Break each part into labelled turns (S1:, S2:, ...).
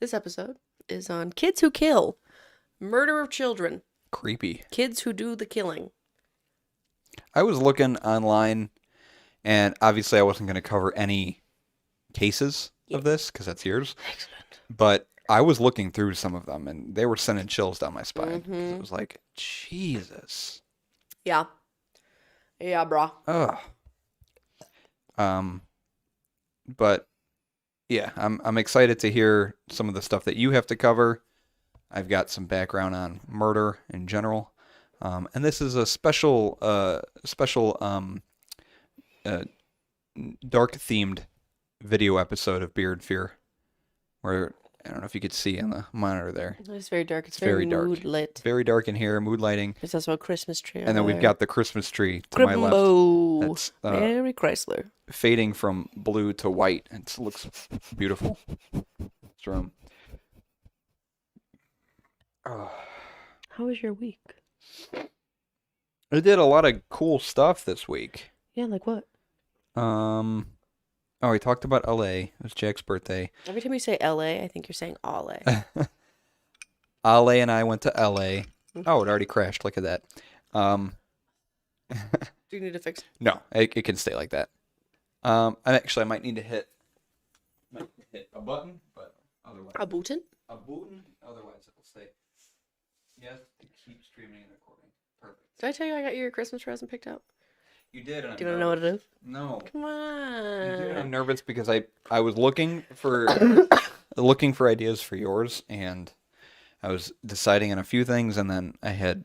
S1: This episode is on kids who kill, murder of children,
S2: Creepy.
S1: kids who do the killing.
S2: I was looking online, and obviously I wasn't going to cover any cases of this, because that's yours.
S1: Excellent.
S2: But I was looking through some of them, and they were sending chills down my spine. 'Cause
S1: Mm-hmm.
S2: it was like, Jesus.
S1: Yeah. Yeah, brah.
S2: Ugh. But yeah, I'm excited to hear some of the stuff that you have to cover. I've got some background on murder in general. And this is a special dark themed video episode of Beard Fear, where I don't know if you could see on the monitor there.
S1: It's very dark. It's
S2: very
S1: very
S2: dark.
S1: mood lit.
S2: Very dark in here, mood lighting.
S1: There's also a Christmas tree.
S2: And then we've got the Christmas tree to my left.
S1: Grimbo.
S2: That's
S1: Mary Chrysler.
S2: fading from blue to white. It looks beautiful. This room. Oh.
S1: How was your week?
S2: I did a lot of cool stuff this week.
S1: Yeah, like what?
S2: Oh, we talked about LA. It was Jack's birthday.
S1: Every time you say LA, I think you're saying Ale.
S2: Ale and I went to LA. Oh, it already crashed. Look at that.
S1: Do you need to fix it?
S2: No, it can stay like that. I might need to hit a button, but otherwise.
S1: A button?
S2: A button, otherwise it will stay. Yes, to keep streaming and recording. Perfect.
S1: Did I tell you I got your Christmas present picked out?
S2: You did. And
S1: Do you want to know what it is?
S2: No.
S1: Come
S2: I'm
S1: on.
S2: nervous because I was looking for ideas for yours, and I was deciding on a few things, and then I had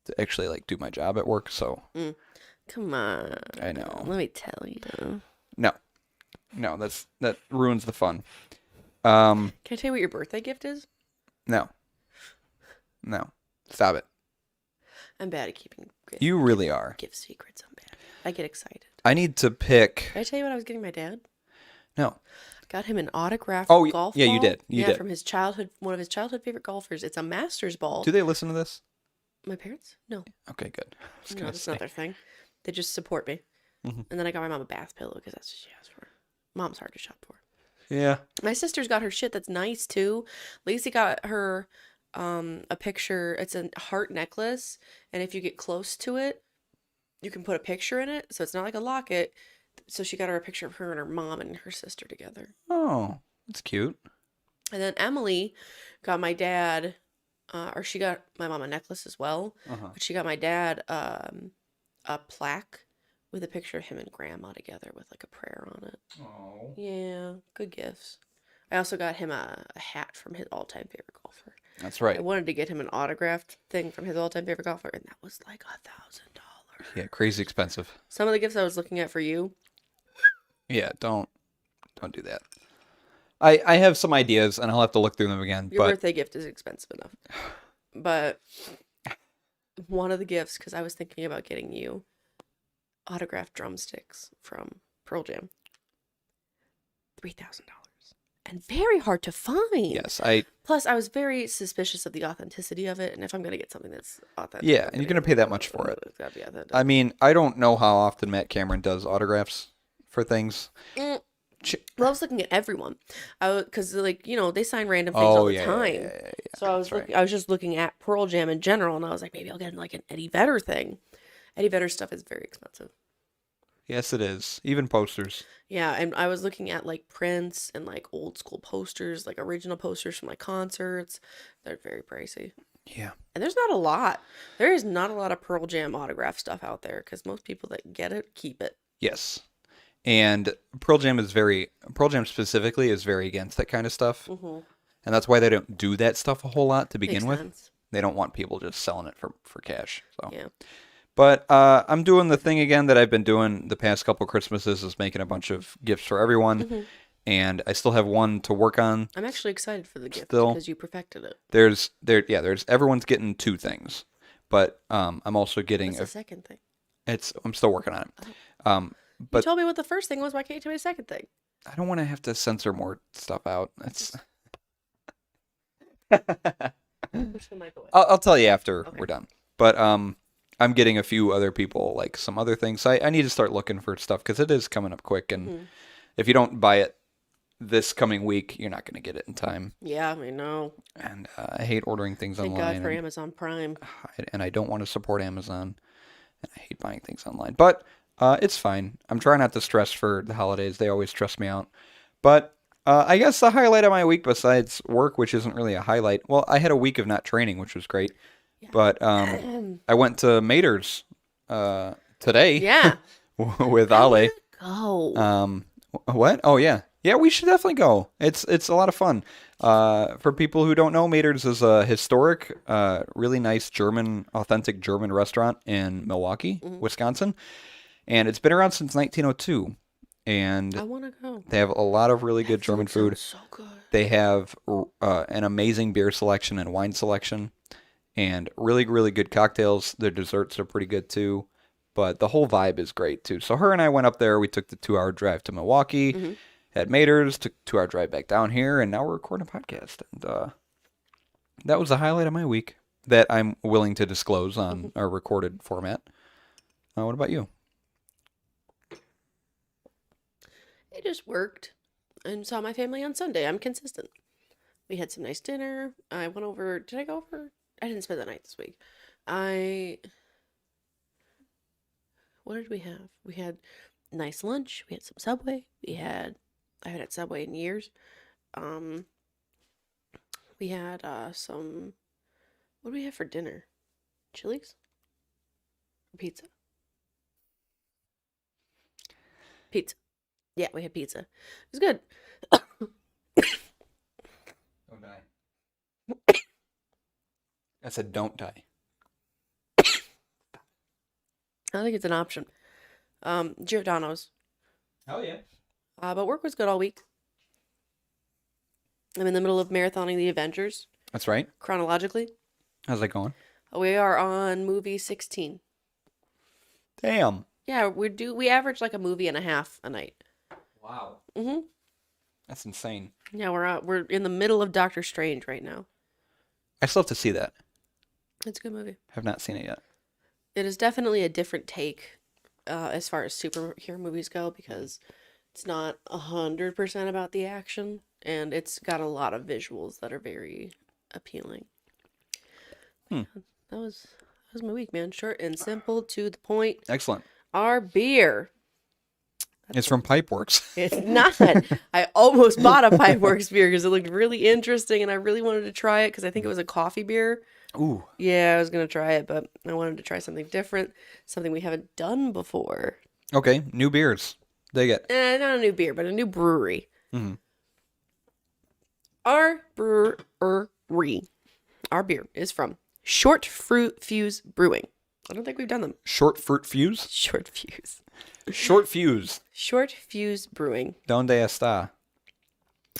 S2: to actually do my job at work. So
S1: Come on.
S2: I know.
S1: Let me tell you.
S2: No, that ruins the fun.
S1: Can I tell you what your birthday gift is?
S2: No, stop it.
S1: I'm bad at keeping
S2: You really are.
S1: gift secrets. I'm bad. I get excited.
S2: I need to pick.
S1: Did I tell you what I was getting my dad?
S2: No.
S1: Got him an autographed
S2: Oh,
S1: golf
S2: yeah,
S1: ball.
S2: you did. You did.
S1: From his one of his childhood favorite golfers. It's a Masters ball.
S2: Do they listen to this?
S1: My parents? No.
S2: Okay, good. I was
S1: No,
S2: gonna
S1: that's
S2: say.
S1: not their thing. They just support me.
S2: Mhm.
S1: And then I got my mom a bath pillow because that's what she asked for. Mom's hard to shop for.
S2: Yeah.
S1: My sister's got her shit that's nice too. Lacey got her a picture. It's a heart necklace, and if you get close to it, you can put a picture in it. So it's not like a locket. So she got her a picture of her and her mom and her sister together.
S2: Oh, that's cute.
S1: And then Emily got my dad, or she got my mom a necklace as well.
S2: Uh-huh.
S1: But she got my dad a plaque with a picture of him and grandma together with like a prayer on it.
S2: Oh.
S1: Yeah, good gifts. I also got him a hat from his all-time favorite golfer.
S2: That's right.
S1: I wanted to get him an autographed thing from his all-time favorite golfer, and that was like $1,000.
S2: Yeah, crazy expensive.
S1: Some of the gifts I was looking at for you.
S2: Yeah, don't do that. I have some ideas, and I'll have to look through them again.
S1: Your
S2: but
S1: birthday gift is expensive enough. But one of the gifts, because I was thinking about getting you autographed drumsticks from Pearl Jam. $3,000. And very hard to find.
S2: yes,
S1: Plus, I was very suspicious of the authenticity of it, and if I'm going to get something that's authentic...
S2: yeah, and you're gonna pay that much for it.
S1: It's got to be authentic.
S2: I mean, I don't know how often Matt Cameron does autographs for things.
S1: Well, I was looking at everyone. Because, they sign random things all the time.
S2: Yeah.
S1: So I was I was just looking at Pearl Jam in general, and I was like, maybe I'll get like an Eddie Vedder thing. Eddie Vedder stuff is very expensive.
S2: Yes, it is. Even posters.
S1: Yeah, and I was looking at like prints and like old school posters, like original posters from like concerts. They're very pricey.
S2: Yeah.
S1: And there's not a lot. There is not a lot of Pearl Jam autograph stuff out there because most people that get it keep it.
S2: Yes. And Pearl Jam specifically is very against that kind of stuff.
S1: Mm-hmm.
S2: And that's why they don't do that stuff a whole lot to begin
S1: Makes
S2: with.
S1: sense.
S2: They don't want people just selling it for cash. So.
S1: Yeah.
S2: But I'm doing the thing again that I've been doing the past couple Christmases, is making a bunch of gifts for everyone.
S1: Mm-hmm.
S2: And I still have one to work on.
S1: I'm actually excited for the gift
S2: Still.
S1: because you perfected it.
S2: There's everyone's getting 2 things. But I'm also getting
S1: What's the second thing?
S2: I'm still working on it.
S1: You
S2: But
S1: told me what the first thing was. Why can't you tell me the second thing?
S2: I don't want to have to censor more stuff out. It's
S1: Push the mic away.
S2: I'll tell you after
S1: Okay.
S2: we're done. But I'm getting a few other people, like some other things. I need to start looking for stuff because it is coming up quick. And
S1: Mhm.
S2: if you don't buy it this coming week, you're not going to get it in time.
S1: Yeah, I know.
S2: And I hate ordering things
S1: Thank God
S2: online,
S1: for Amazon Prime.
S2: and I don't want to support Amazon, and I hate buying things online. But it's fine. I'm trying not to stress for the holidays. They always stress me out. But I guess the highlight of my week, besides work, which isn't really a highlight, well, I had a week of not training, which was great.
S1: Yeah.
S2: But I went to Mater's today
S1: Yeah.
S2: with
S1: I
S2: Ale.
S1: wanna go.
S2: What? Oh yeah, yeah. We should definitely go. It's a lot of fun. For people who don't know, Mater's is a historic, really nice authentic German restaurant in Milwaukee, Wisconsin, and it's been around since 1902.
S1: I
S2: And
S1: want to go.
S2: they have a lot of really good
S1: That
S2: German
S1: food
S2: food.
S1: sounds so good.
S2: They have an amazing beer selection and wine selection, and really, really good cocktails. Their desserts are pretty good too. But the whole vibe is great too. So her and I went up there. We took the 2-hour drive to Milwaukee,
S1: Mhm.
S2: had Mater's, took 2-hour drive back down here, and now we're recording a podcast. And that was the highlight of my week that I'm willing to disclose on our recorded format. What about you?
S1: It just worked. And saw my family on Sunday. I'm consistent. We had some nice dinner. I went over. Did I go over? I didn't spend the night this week. What did we have? We had nice lunch. We had some Subway. I haven't had Subway in years. Um, we had some. What did we have for dinner? Chili's? Pizza? Pizza. Yeah, we had pizza. It was good.
S2: Don't die. I said don't die.
S1: I don't think it's an option. Giordano's.
S2: Oh yeah.
S1: But work was good all week. I'm in the middle of marathoning the Avengers
S2: That's right.
S1: chronologically.
S2: How's that going?
S1: We are on movie 16.
S2: Damn.
S1: Yeah, we average like a movie and a half a night.
S2: Wow.
S1: Mhm.
S2: That's insane.
S1: Yeah, we're in the middle of Doctor Strange right now.
S2: I still have to see that.
S1: It's a good movie.
S2: Have not seen it yet.
S1: It is definitely a different take as far as superhero movies go because it's not 100% about the action and it's got a lot of visuals that are very appealing.
S2: Hmm.
S1: That was my week, man. Short and simple, to the point.
S2: Excellent.
S1: Our beer.
S2: It's from Pipeworks.
S1: It's not. I almost bought a Pipeworks beer because it looked really interesting and I really wanted to try it because I think it was a coffee beer.
S2: Ooh.
S1: Yeah, I was going to try it, but I wanted to try something different, something we haven't done before.
S2: Okay. New beers. Dig it.
S1: Not a new beer, but a new brewery.
S2: Mm-hmm.
S1: Our brewery, our beer is from Short Fruit Fuse Brewing. I don't think we've done them.
S2: Short Fruit Fuse?
S1: Short Fuse.
S2: Short Fuse.
S1: Short Fuse Brewing.
S2: Donde está?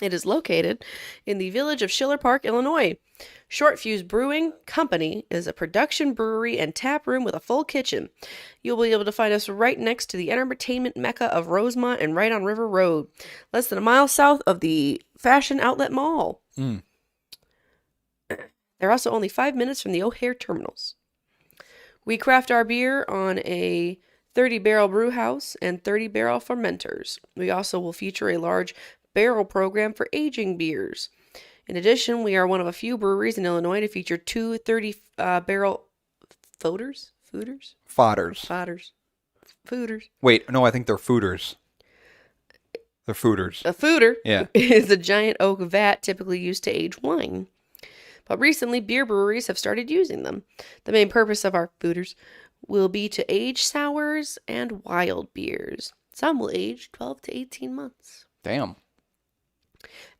S1: It is located in the village of Schiller Park, Illinois. Short Fuse Brewing Company is a production brewery and tap room with a full kitchen. You'll be able to find us right next to the entertainment mecca of Rosemont and right on River Road, less than a mile south of the Fashion Outlet Mall.
S2: Mm.
S1: They're also only 5 minutes from the O'Hare terminals. We craft our beer on a 30-barrel brew house and 30-barrel fermenters. We also will feature a large barrel program for aging beers. In addition, we are one of a few breweries in Illinois to feature two 30-barrel foeders?
S2: Fodders.
S1: Fooders.
S2: Wait, no, I think they're fooders. They're fooders.
S1: A fooder
S2: Yeah.
S1: is a giant oak vat typically used to age wine. But recently, beer breweries have started using them. The main purpose of our fooders will be to age sours and wild beers. Some will age 12 to 18 months.
S2: Damn.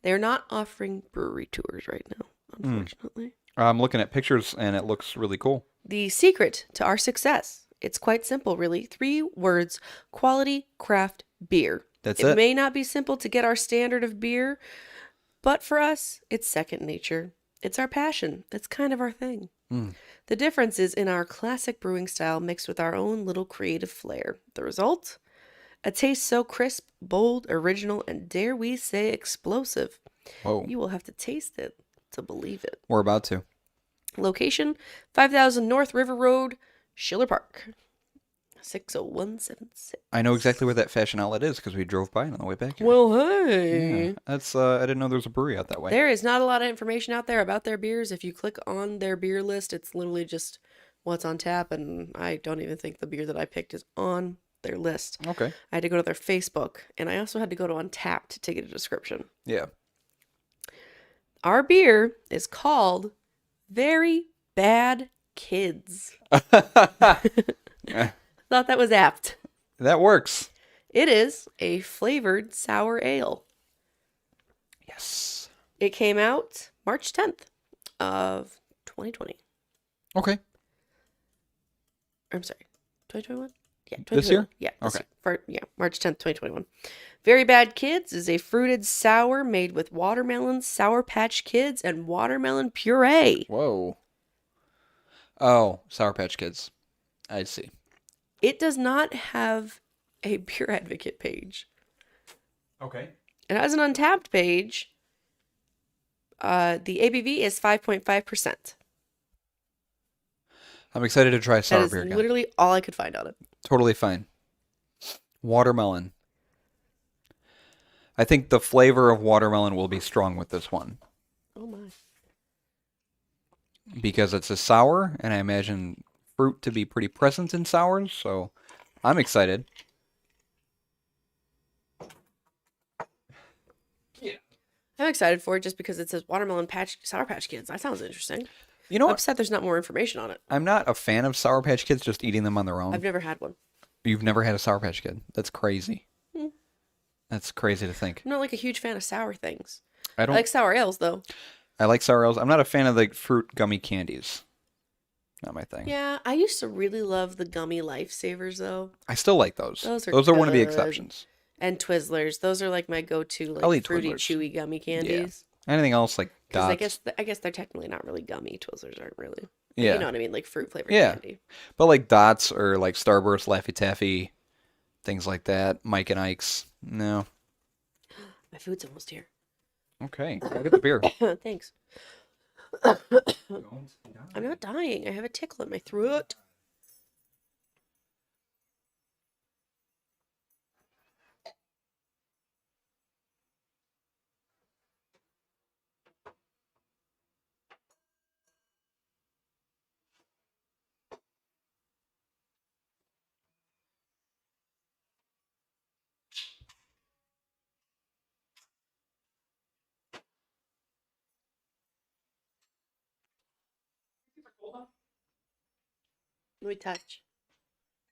S1: They're not offering brewery tours right now, unfortunately.
S2: I'm looking at pictures and it looks really cool.
S1: The secret to our success, it's quite simple, really. 3 words: quality craft beer.
S2: That's
S1: It
S2: it.
S1: may not be simple to get our standard of beer, but for us, it's second nature. It's our passion. It's kind of our thing.
S2: Mm.
S1: The difference is in our classic brewing style mixed with our own little creative flair. The result? A taste so crisp, bold, original, and dare we say explosive.
S2: Whoa.
S1: You will have to taste it to believe it.
S2: We're about to.
S1: Location, 5000 North River Road, Schiller Park. 60176.
S2: I know exactly where that fashion outlet is because we drove by it on the way back here.
S1: Well,
S2: Yeah,
S1: hey.
S2: that's I didn't know there was a brewery out that way.
S1: There is not a lot of information out there about their beers. If you click on their beer list, it's literally just what's on tap, and I don't even think the beer that I picked is on their list.
S2: Okay.
S1: I had to go to their Facebook, and I also had to go to Untapped to get a description.
S2: Yeah.
S1: Our beer is called Very Bad Kids.
S2: Yeah,
S1: Thought that was apt.
S2: that works.
S1: It is a flavored sour ale.
S2: Yes.
S1: It came out March 10th of 2020.
S2: Okay.
S1: I'm sorry, 2021? Yeah,
S2: This year?
S1: 2021. Yeah, this
S2: Okay.
S1: year. Yeah, March 10th, 2021. Very Bad Kids is a fruited sour made with watermelon, Sour Patch Kids, and watermelon puree.
S2: Whoa. Oh, Sour Patch Kids. I see.
S1: It does not have a Beer Advocate page.
S2: Okay.
S1: It has an Untapped page. The ABV is 5.5%.
S2: I'm excited to try
S1: That
S2: sour
S1: is
S2: beer again.
S1: literally all I could find on it.
S2: Totally fine. Watermelon. I think the flavor of watermelon will be strong with this one
S1: Oh my.
S2: because it's a sour, and I imagine fruit to be pretty present in sours, so I'm excited.
S1: I'm excited for it just because it says watermelon patch Sour Patch Kids. That sounds interesting.
S2: You know
S1: I'm
S2: what?
S1: upset there's not more information on it.
S2: I'm not a fan of Sour Patch Kids just eating them on their own.
S1: I've never had one.
S2: You've never had a Sour Patch Kid. That's crazy.
S1: Hmm.
S2: That's crazy to think.
S1: I'm not like a huge fan of sour things.
S2: I
S1: I
S2: don't
S1: like sour ales though.
S2: I like sour ales. I'm not a fan of the fruit gummy candies. Not my thing.
S1: Yeah, I used to really love the gummy lifesavers though.
S2: I still like those.
S1: Those are
S2: Those are one of the
S1: good.
S2: exceptions.
S1: And Twizzlers. Those are like my go-to
S2: I'll
S1: like
S2: eat
S1: fruity,
S2: Twizzlers.
S1: chewy gummy candies.
S2: Anything else like
S1: Because
S2: dots?
S1: I guess they're technically not really gummy. Twizzlers aren't really. But
S2: Yeah.
S1: you know what I mean, like fruit flavored
S2: Yeah.
S1: candy.
S2: But like dots or like Starburst, Laffy Taffy, things like that. Mike and Ike's. No.
S1: My food's almost here.
S2: Okay. I'll get the beer.
S1: Thanks. I'm not dying. I have a tickle in my throat. Let me touch.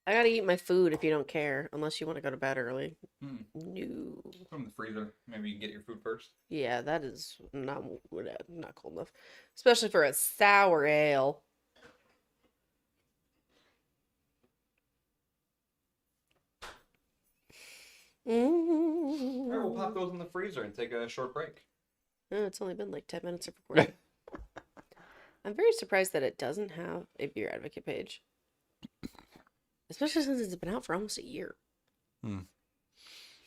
S1: I gotta eat my food if you don't care, unless you want to go to bed early. No.
S2: From the freezer. Maybe you can get your food first.
S1: Yeah, that is not cold enough, especially for a sour ale.
S2: All right, we'll pop those in the freezer and take a short break.
S1: Oh, it's only been like 10 minutes of recording. I'm very surprised that it doesn't have a Beer Advocate page. Especially since it's been out for almost a year.
S2: Hmm.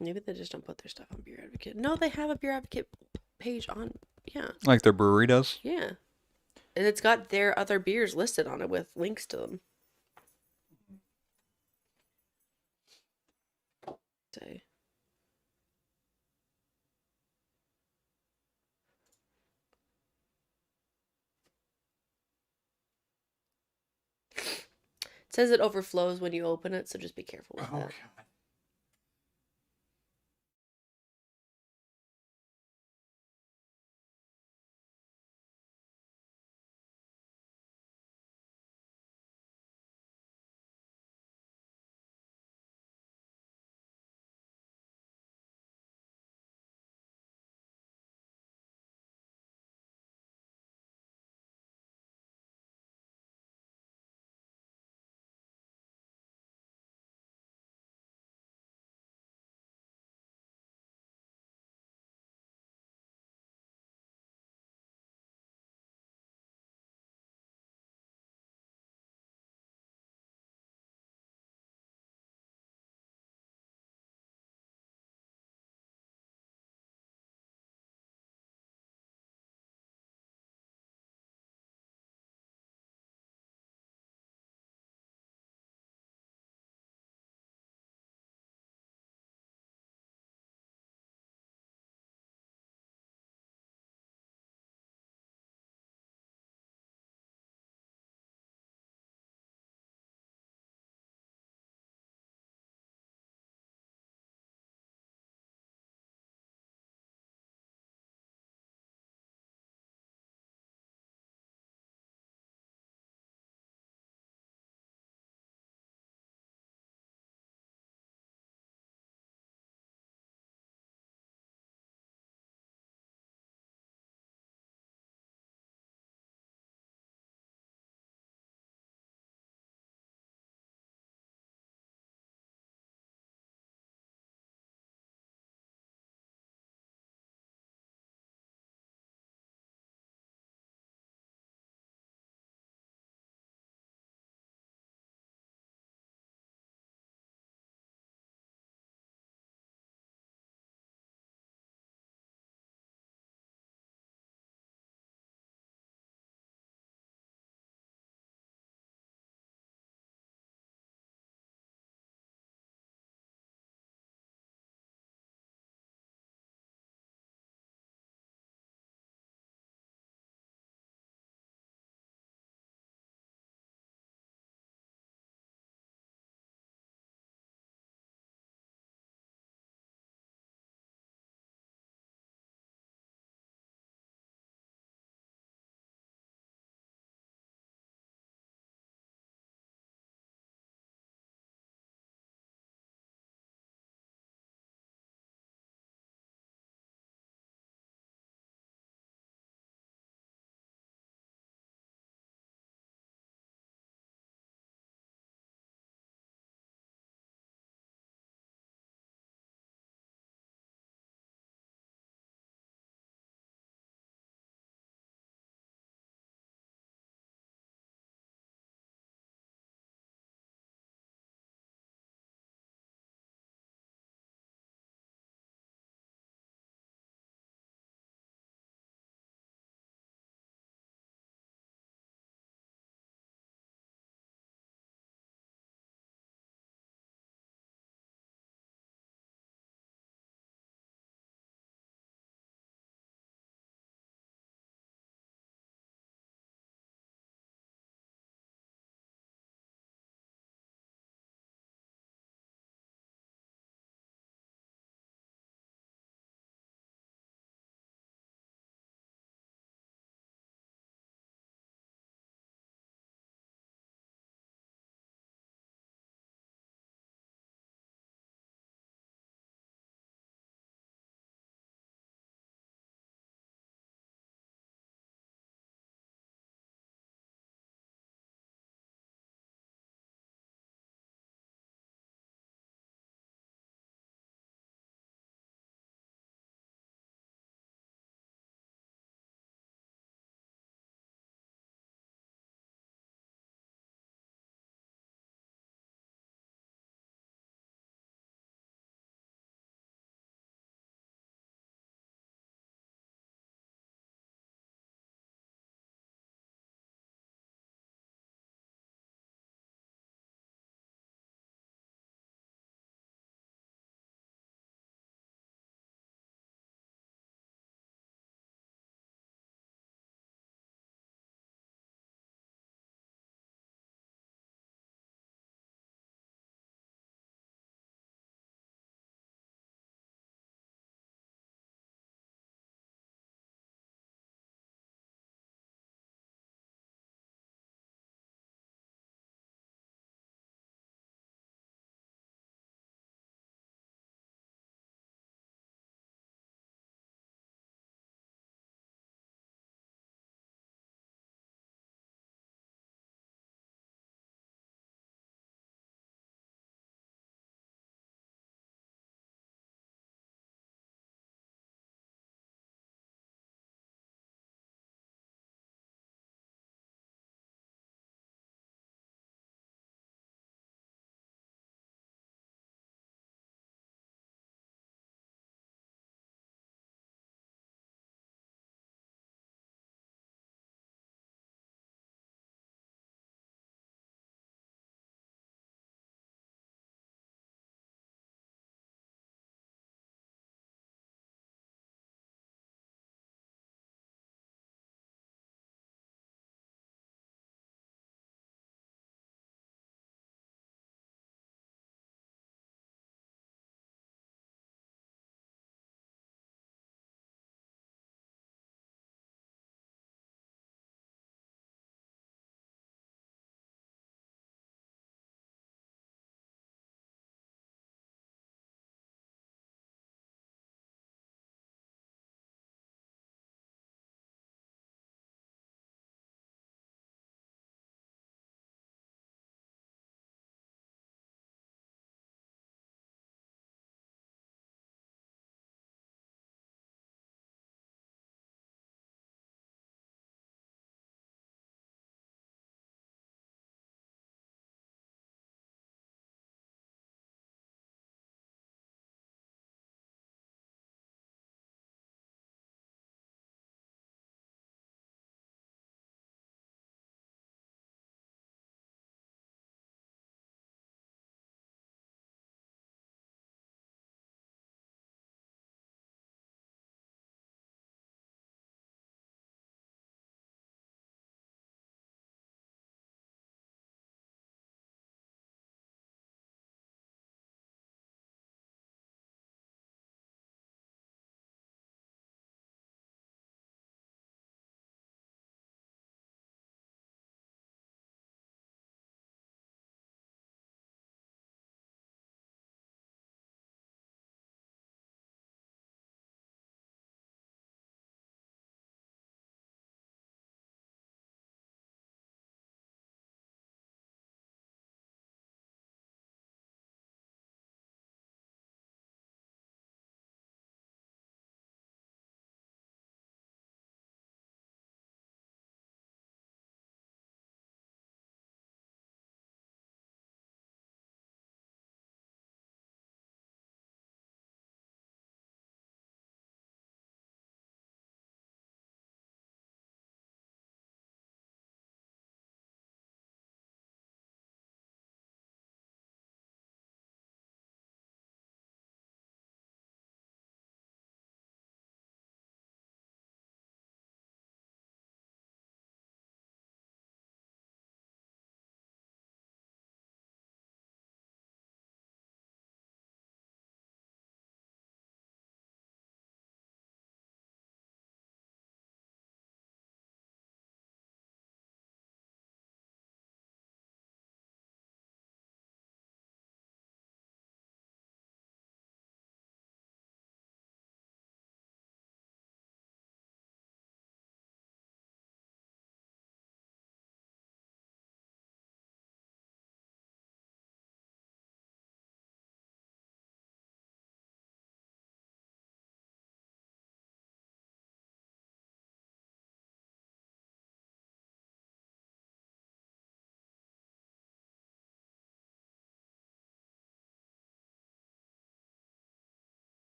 S1: Maybe they just don't put their stuff on Beer Advocate. No, they have a Beer Advocate page on. Yeah.
S2: Like their brewery does?
S1: Yeah. And it's got their other beers listed on it with links to them. Say. It says it overflows when you open it, so just be careful with that.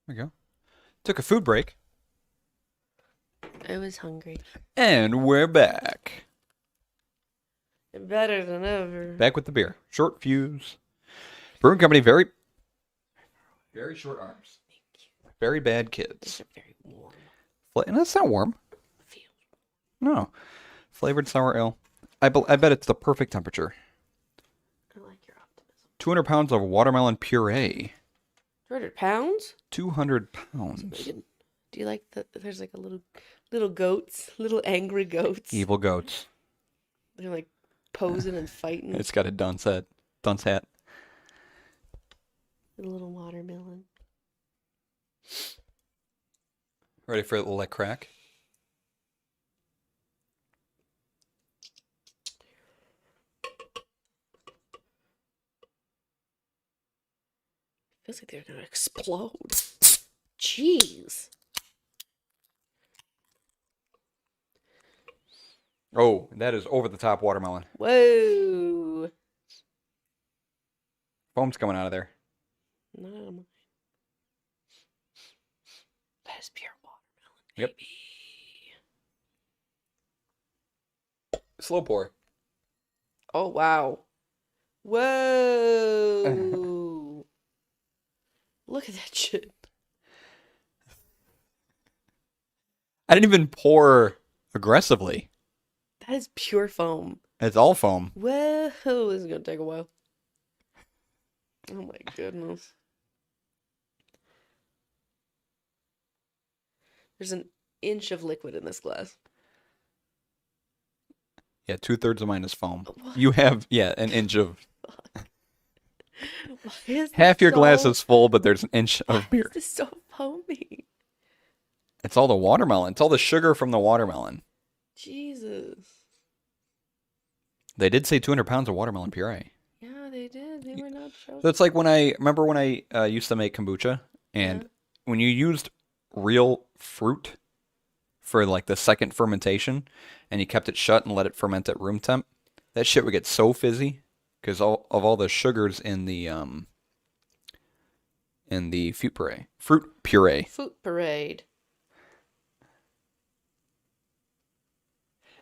S2: There we go. Took a food break.
S1: I was hungry.
S2: And we're back.
S1: Better than ever.
S2: Back with the beer. Short fuse. Brewing company, very, very short arms. Very bad
S1: These
S2: kids.
S1: are very warm.
S2: And that's not warm.
S1: Feel.
S2: No. Flavored sour ale. I bet it's the perfect temperature.
S1: I like your optimism.
S2: 200 pounds of watermelon puree.
S1: 200 pounds?
S2: 200
S1: So
S2: pounds.
S1: Megan, do you like that? There's like a little goats, little angry goats.
S2: Evil goats.
S1: They're like posing and fighting.
S2: It's got a dunce hat. Dunce hat.
S1: A little watermelon.
S2: Ready for it to let crack?
S1: Feels like they're gonna explode. Jeez.
S2: Oh, that is over the top watermelon.
S1: Whoa.
S2: Foam's coming out of there.
S1: Not out of mine. That is pure watermelon,
S2: Yep.
S1: baby.
S2: Slow pour.
S1: Oh, wow. Whoa. Look at that shit.
S2: I didn't even pour aggressively.
S1: That is pure foam.
S2: It's all foam.
S1: Whoa. This is going to take a while. Oh my goodness. There's an inch of liquid in this glass.
S2: Yeah, 2/3 of mine is foam.
S1: What?
S2: You have, yeah, an inch of.
S1: Why is
S2: Half
S1: this
S2: your glass
S1: so-
S2: is full, but there's an inch
S1: Why
S2: of beer.
S1: is this so foamy?
S2: It's all the watermelon. It's all the sugar from the watermelon.
S1: Jesus.
S2: They did say 200 pounds of watermelon puree.
S1: Yeah, they did. They were not joking.
S2: So it's like when I remember when I used to make kombucha, and
S1: Yeah.
S2: when you used real fruit for like the second fermentation, and you kept it shut and let it ferment at room temp, that shit would get so fizzy because all the sugars in the fruit puree. Fruit puree.
S1: Fruit parade.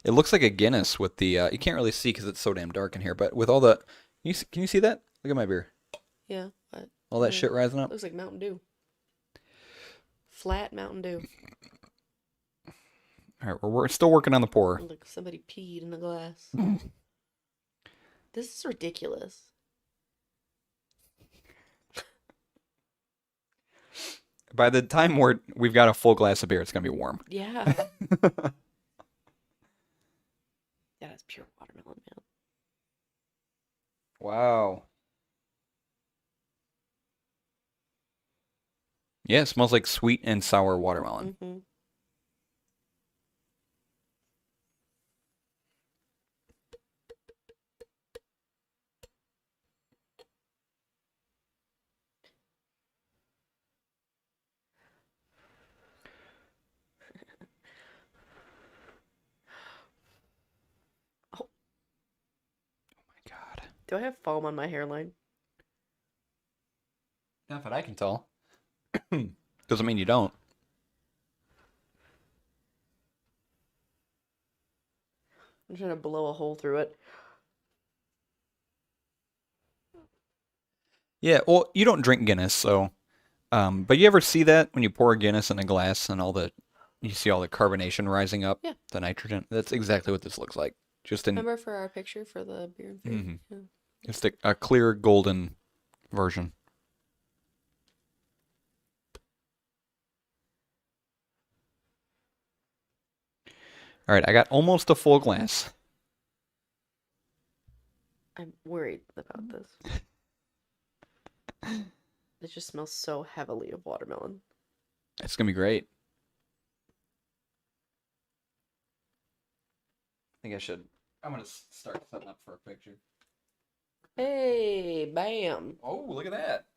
S2: It looks like a Guinness with the you can't really see because it's so damn dark in here, but with all the can you see that? Look at my beer.
S1: Yeah, but
S2: All that
S1: yeah.
S2: shit rising up.
S1: Looks like Mountain Dew. Flat Mountain Dew.
S2: All right, we're still working on the pour.
S1: Like somebody peed in the glass. This is ridiculous.
S2: By the time we've got a full glass of beer, it's gonna be warm.
S1: Yeah. Yeah, that's pure watermelon, man.
S2: Wow. Yeah, it smells like sweet and sour watermelon.
S1: Mm-hmm. Oh,
S2: My God.
S1: do I have foam on my hairline?
S2: Not that I can tell. Doesn't mean you don't.
S1: I'm trying to blow a hole through it.
S2: Yeah, well, you don't drink Guinness, so. But you ever see that when you pour a Guinness in a glass and you see all the carbonation rising up,
S1: Yeah.
S2: the nitrogen? That's exactly what this looks like. Just in
S1: Remember for our picture for the beer and food?
S2: Mhm.
S1: Yeah.
S2: just a clear golden version. All right, I got almost a full glass.
S1: I'm worried about this. It just smells so heavily of watermelon.
S2: It's gonna be great. I think I should. I'm gonna start setting up for a picture.
S1: Hey, bam.
S2: Oh, look at that.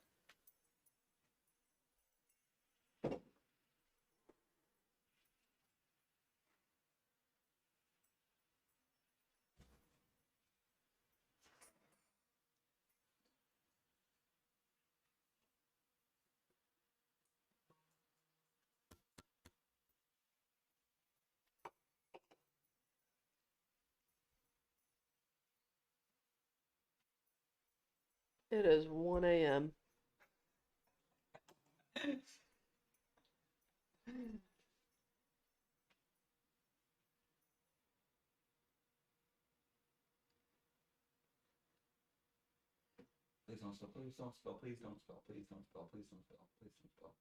S1: It is 1 a.m.
S2: Please don't spell. Please don't spell. Please don't spell. Please don't spell. Please don't spell. Please don't spell.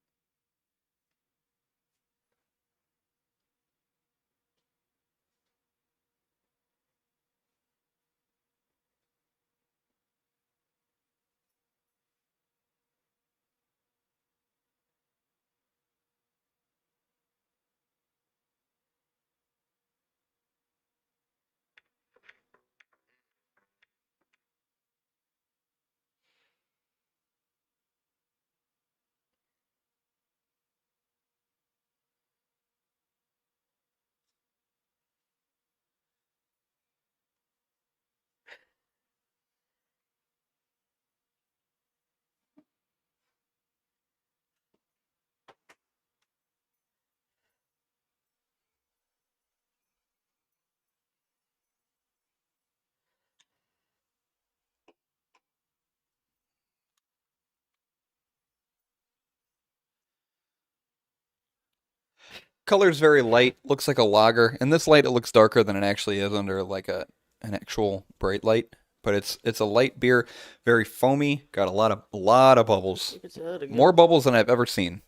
S2: Color's very light. Looks like a lager. In this light, it looks darker than it actually is under like an actual bright light. But it's a light beer, very foamy. Got a lot of bubbles.
S1: You can say that
S2: More
S1: again.
S2: bubbles than I've ever seen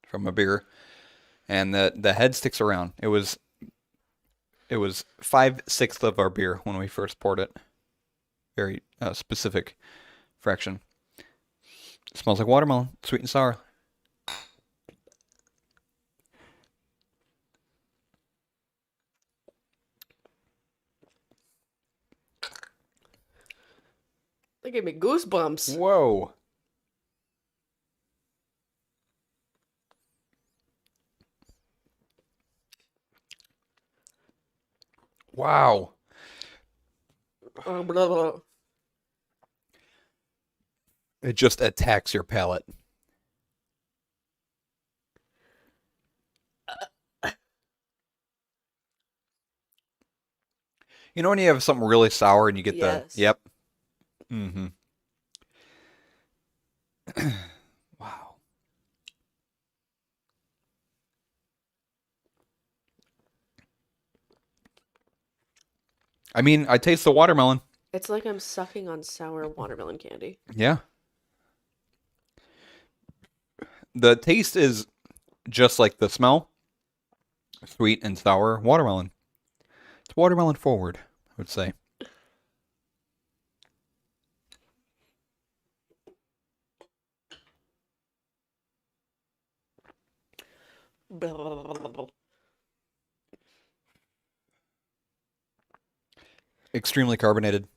S2: from a beer. And the head sticks around. It was 5/6 of our beer when we first poured it. Very specific fraction. It smells like watermelon, sweet and sour.
S1: They gave me goosebumps.
S2: Whoa. Wow.
S1: Blah, blah.
S2: It just attacks your palate. You know when you have something really sour and you get the
S1: Yes.
S2: yep. Mm-hmm. Wow. I mean, I taste the watermelon.
S1: It's like I'm sucking on sour watermelon candy.
S2: Yeah. The taste is just like the smell. Sweet and sour watermelon. It's watermelon forward, I would say.
S1: Blah, blah, blah, blah, blah.
S2: Extremely carbonated.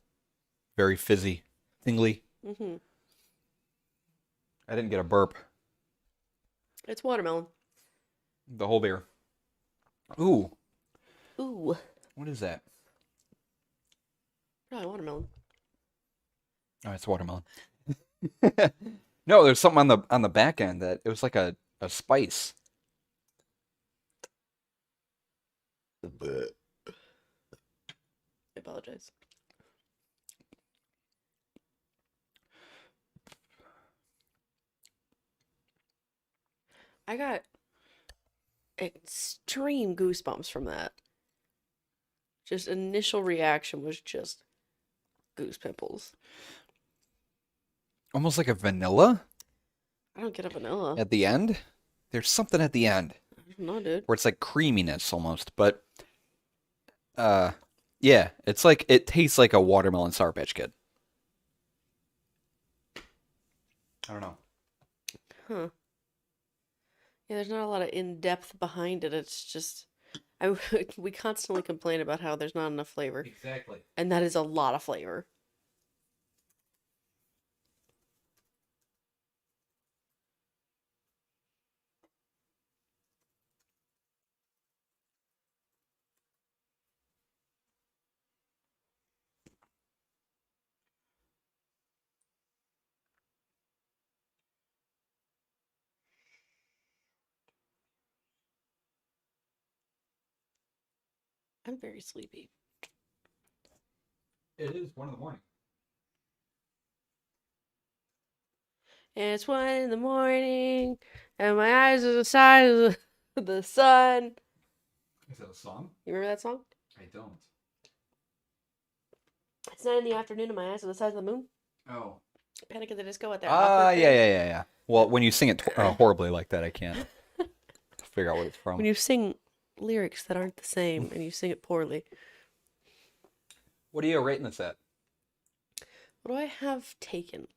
S2: Very fizzy. Tingly.
S1: Mm-hmm.
S2: I didn't get a burp.
S1: It's watermelon.
S2: The whole beer. Ooh.
S1: Ooh,
S2: What is that?
S1: probably watermelon.
S2: Oh, it's watermelon. No, there's something on the back end that it was like a spice.
S1: I apologize. I got extreme goosebumps from that. Just initial reaction was just goose pimples.
S2: Almost like a vanilla
S1: I don't get a vanilla.
S2: at the end. There's something at the end
S1: No, dude.
S2: where it's like creaminess almost, but uh yeah, it's like it tastes like a watermelon Sour Patch Kid. I don't know.
S1: Huh. Yeah, there's not a lot of in-depth behind it. It's just I we constantly complain about how there's not enough flavor,
S2: Exactly.
S1: and that is a lot of flavor. I'm very sleepy.
S2: It is 1 in the morning.
S1: And it's 1 in the morning, and my eyes are the size of the sun.
S2: Is that a song?
S1: You remember that song?
S2: I don't.
S1: It's 9 in the afternoon, and my eyes are the size of the moon.
S2: Oh.
S1: Panic at the Disco with their
S2: Ah,
S1: awkward
S2: yeah,
S1: face.
S2: yeah, yeah, yeah. Well, when you sing it horribly like that, I can't figure out what it's from.
S1: When you sing lyrics that aren't the same and you sing it poorly.
S2: What are you rating this at?
S1: What do I have taken?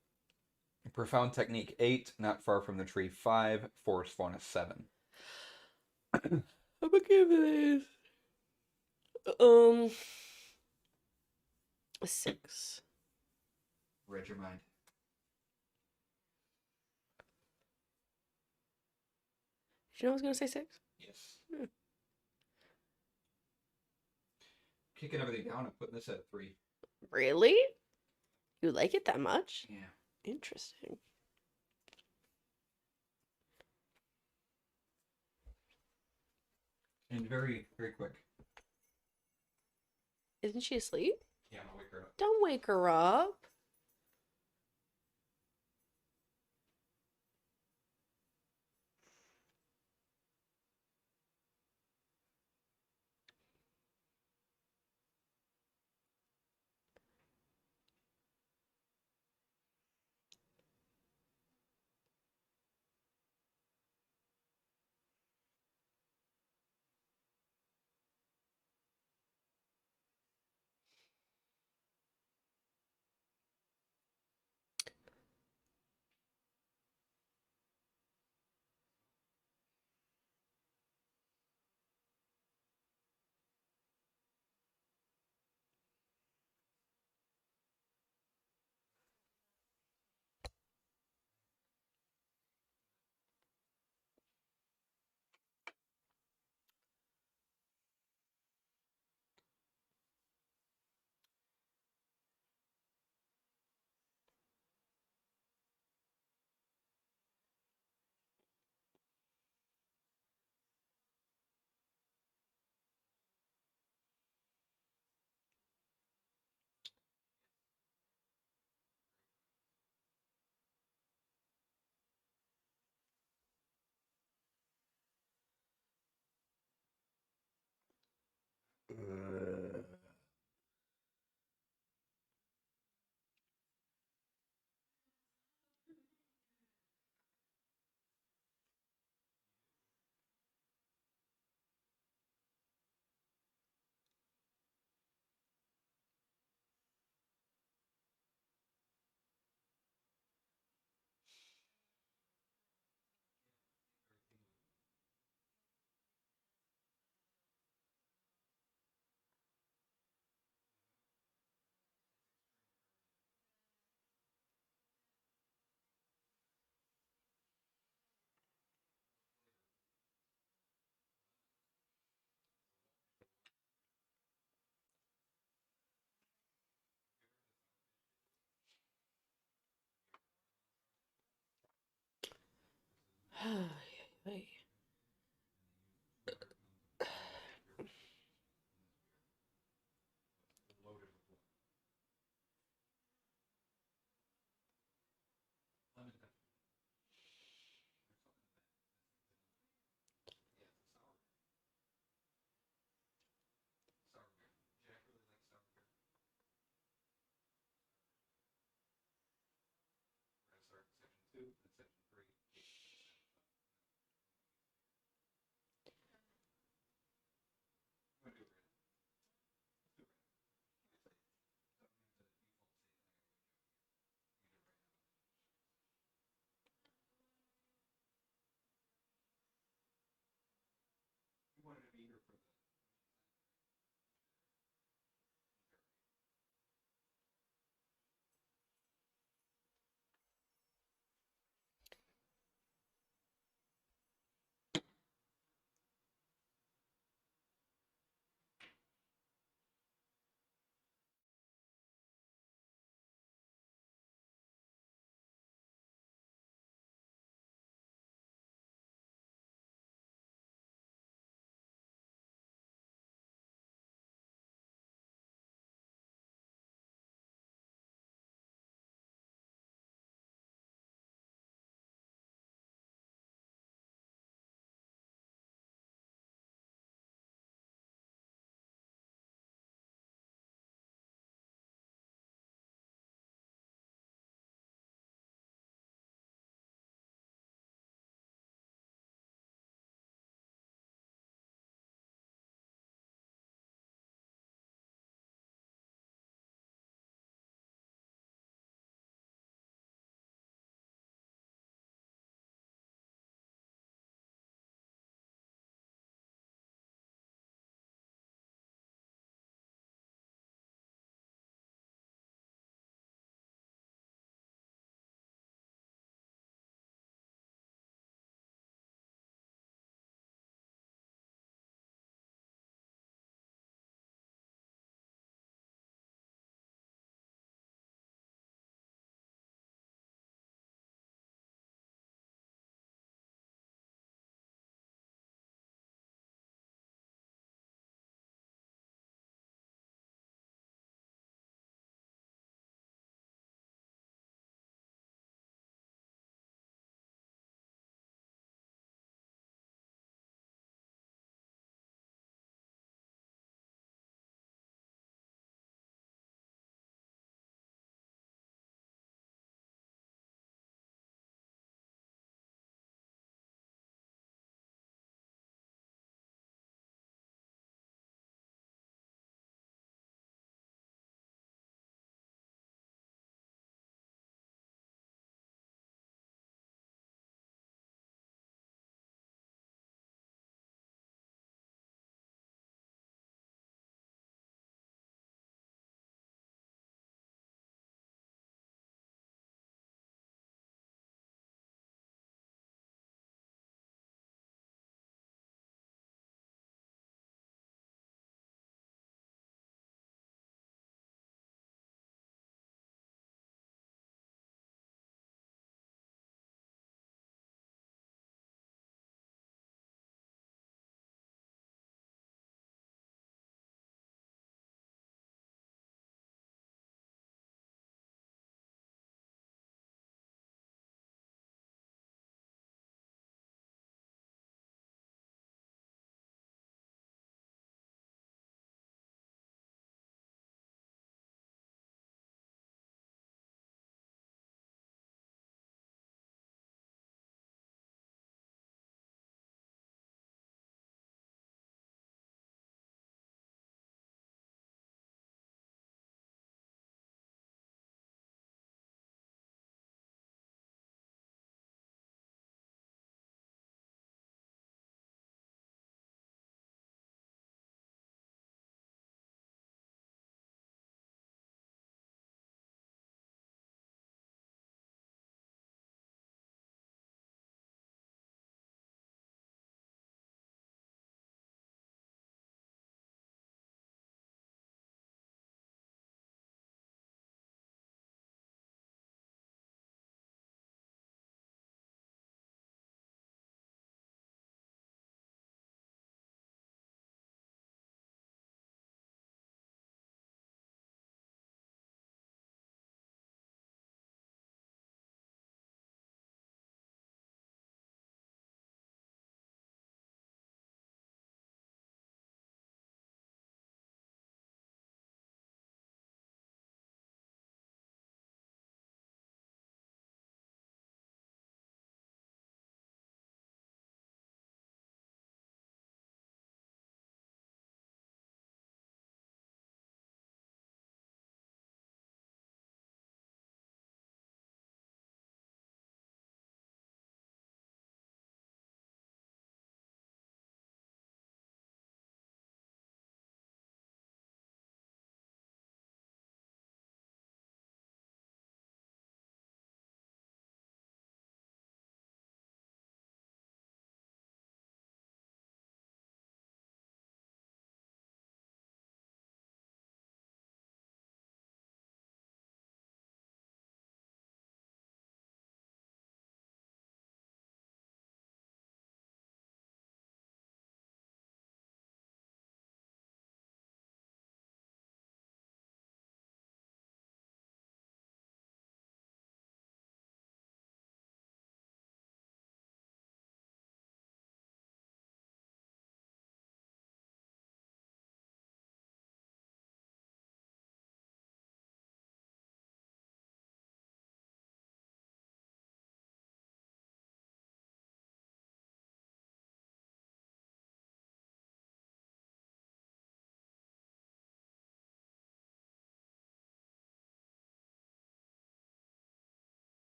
S2: Profound Technique 8, Not Far from the Tree 5, Forest Fauna 7.
S1: I'm gonna give this um a 6.
S2: Read your mind.
S1: Did you know I was gonna say 6?
S2: Yes. Kicking everything down and putting this at 3.
S1: Really? You like it that much?
S2: Yeah.
S1: Interesting.
S2: And very, very quick.
S1: Isn't she asleep?
S2: Yeah, I'm gonna wake her up.
S1: Don't wake her up.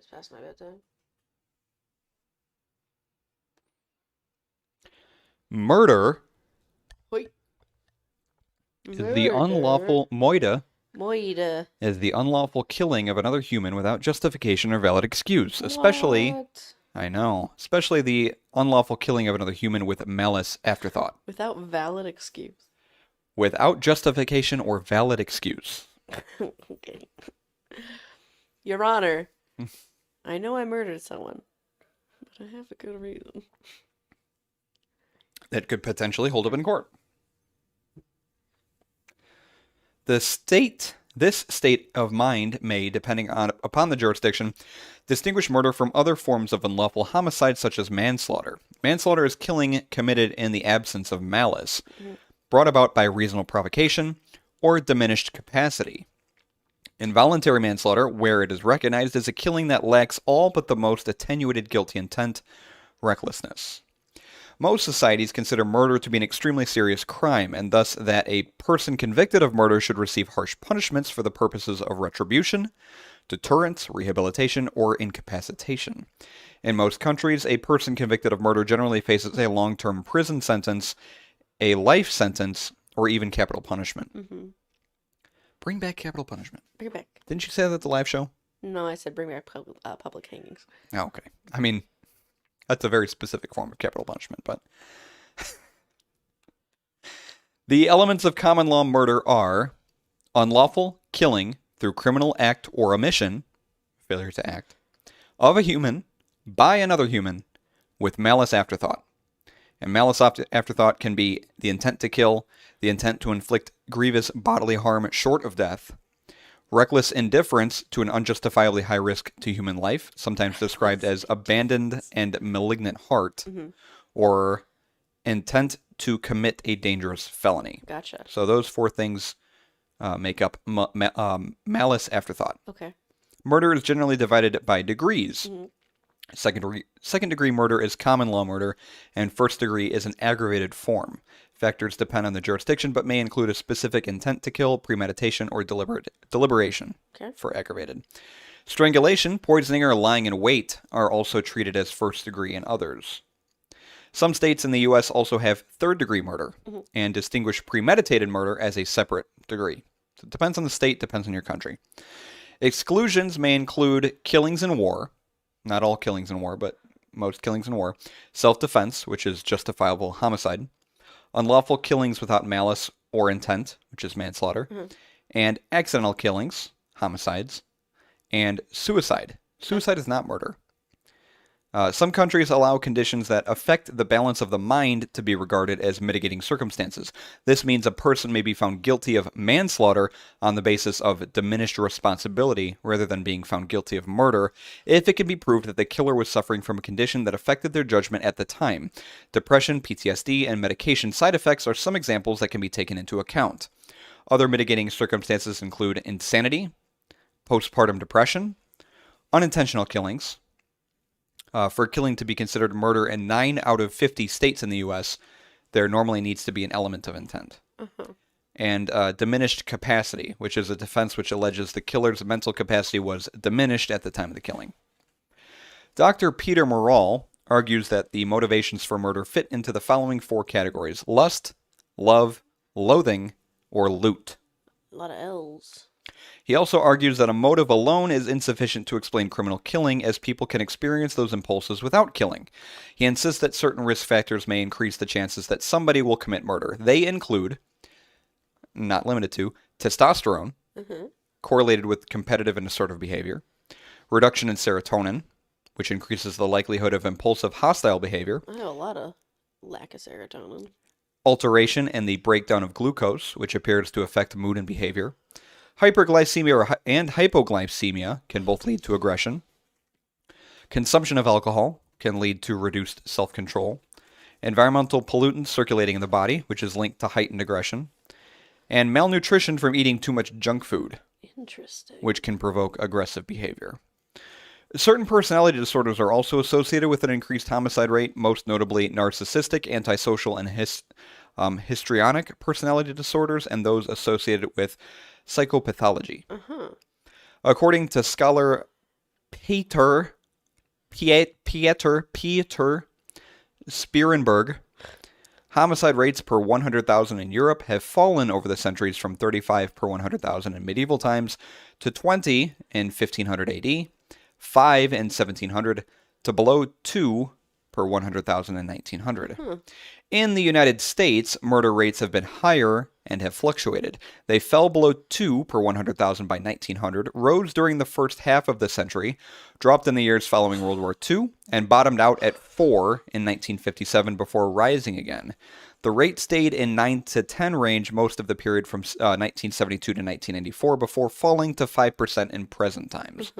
S1: It's past my bedtime.
S2: Murder
S1: Wait.
S2: is the unlawful
S1: Moida.
S2: is the unlawful killing of another human without justification or valid excuse, especially
S1: What?
S2: I know, especially the unlawful killing of another human with malice aforethought.
S1: Without valid excuse.
S2: Without justification or valid excuse.
S1: Okay. Your Honor, I know I murdered someone, but I have a good reason.
S2: That could potentially hold up in court. This state of mind may, depending upon the jurisdiction, distinguish murder from other forms of unlawful homicide such as manslaughter. Manslaughter is killing committed in the absence of malice, brought about by reasonable provocation or diminished capacity. Involuntary manslaughter, where it is recognized as a killing that lacks all but the most attenuated guilty intent, recklessness. Most societies consider murder to be an extremely serious crime, and thus that a person convicted of murder should receive harsh punishments for the purposes of retribution, deterrence, rehabilitation, or incapacitation. In most countries, a person convicted of murder generally faces a long-term prison sentence, a life sentence, or even capital punishment.
S1: Mm-hmm.
S2: Bring back capital punishment.
S1: Bring it back.
S2: Didn't you say that at the live show?
S1: No, I said bring back public hangings.
S2: Oh, okay. I mean, that's a very specific form of capital punishment, but... The elements of common law murder are unlawful killing through criminal act or omission, failure to act, of a human by another human with malice afterthought. And malice afterthought can be the intent to kill, the intent to inflict grievous bodily harm short of death, reckless indifference to an unjustifiably high risk to human life, sometimes described as abandoned and malignant heart, or intent to commit a dangerous felony.
S1: Gotcha.
S2: So those four things make up malice afterthought.
S1: Okay.
S2: Murder is generally divided by degrees. Second degree murder is common law murder, and first degree is an aggravated form. Factors depend on the jurisdiction, but may include a specific intent to kill, premeditation, or deliberation for aggravated. Strangulation, poisoning, or lying in wait are also treated as first degree in others. Some states in the U.S. also have third degree murder and distinguish premeditated murder as a separate degree. So it depends on the state, depends on your country. Exclusions may include killings in war. Not all killings in war, but most killings in war. Self-defense, which is justifiable homicide. Unlawful killings without malice or intent, which is manslaughter. And accidental killings, homicides. And suicide. Suicide is not murder. Some countries allow conditions that affect the balance of the mind to be regarded as mitigating circumstances. This means a person may be found guilty of manslaughter on the basis of diminished responsibility rather than being found guilty of murder if it can be proved that the killer was suffering from a condition that affected their judgment at the time. Depression, PTSD, and medication side effects are some examples that can be taken into account. Other mitigating circumstances include insanity, postpartum depression, unintentional killings. For killing to be considered murder in 9 out of 50 states in the U.S., there normally needs to be an element of intent. And diminished capacity, which is a defense which alleges the killer's mental capacity was diminished at the time of the killing. Dr. Peter Morrall argues that the motivations for murder fit into the following 4 categories: lust, love, loathing, or loot.
S1: A lot of L's.
S2: He also argues that a motive alone is insufficient to explain criminal killing, as people can experience those impulses without killing. He insists that certain risk factors may increase the chances that somebody will commit murder. They include, not limited to, testosterone, correlated with competitive and assertive behavior, reduction in serotonin, which increases the likelihood of impulsive hostile behavior.
S1: I have a lot of lack of serotonin.
S2: Alteration in the breakdown of glucose, which appears to affect mood and behavior. Hyperglycemia and hypoglycemia can both lead to aggression. Consumption of alcohol can lead to reduced self-control. Environmental pollutants circulating in the body, which is linked to heightened aggression. And malnutrition from eating too much junk food, which can provoke aggressive behavior. Certain personality disorders are also associated with an increased homicide rate, most notably narcissistic, antisocial, and histrionic personality disorders, and those associated with psychopathology. According to scholar Pieter Sperenberg. Homicide rates per 100,000 in Europe have fallen over the centuries from 35 per 100,000 in medieval times to 20 in 1500 AD, 5 in 1700, to below 2 per 100,000 in 1900. In the United States, murder rates have been higher and have fluctuated. They fell below 2 per 100,000 by 1900, rose during the first half of the century, dropped in the years following World War II, and bottomed out at 4 in 1957 before rising again. The rate stayed in 9 to 10 range most of the period from 1972 to 1994 before falling to 5% in present times.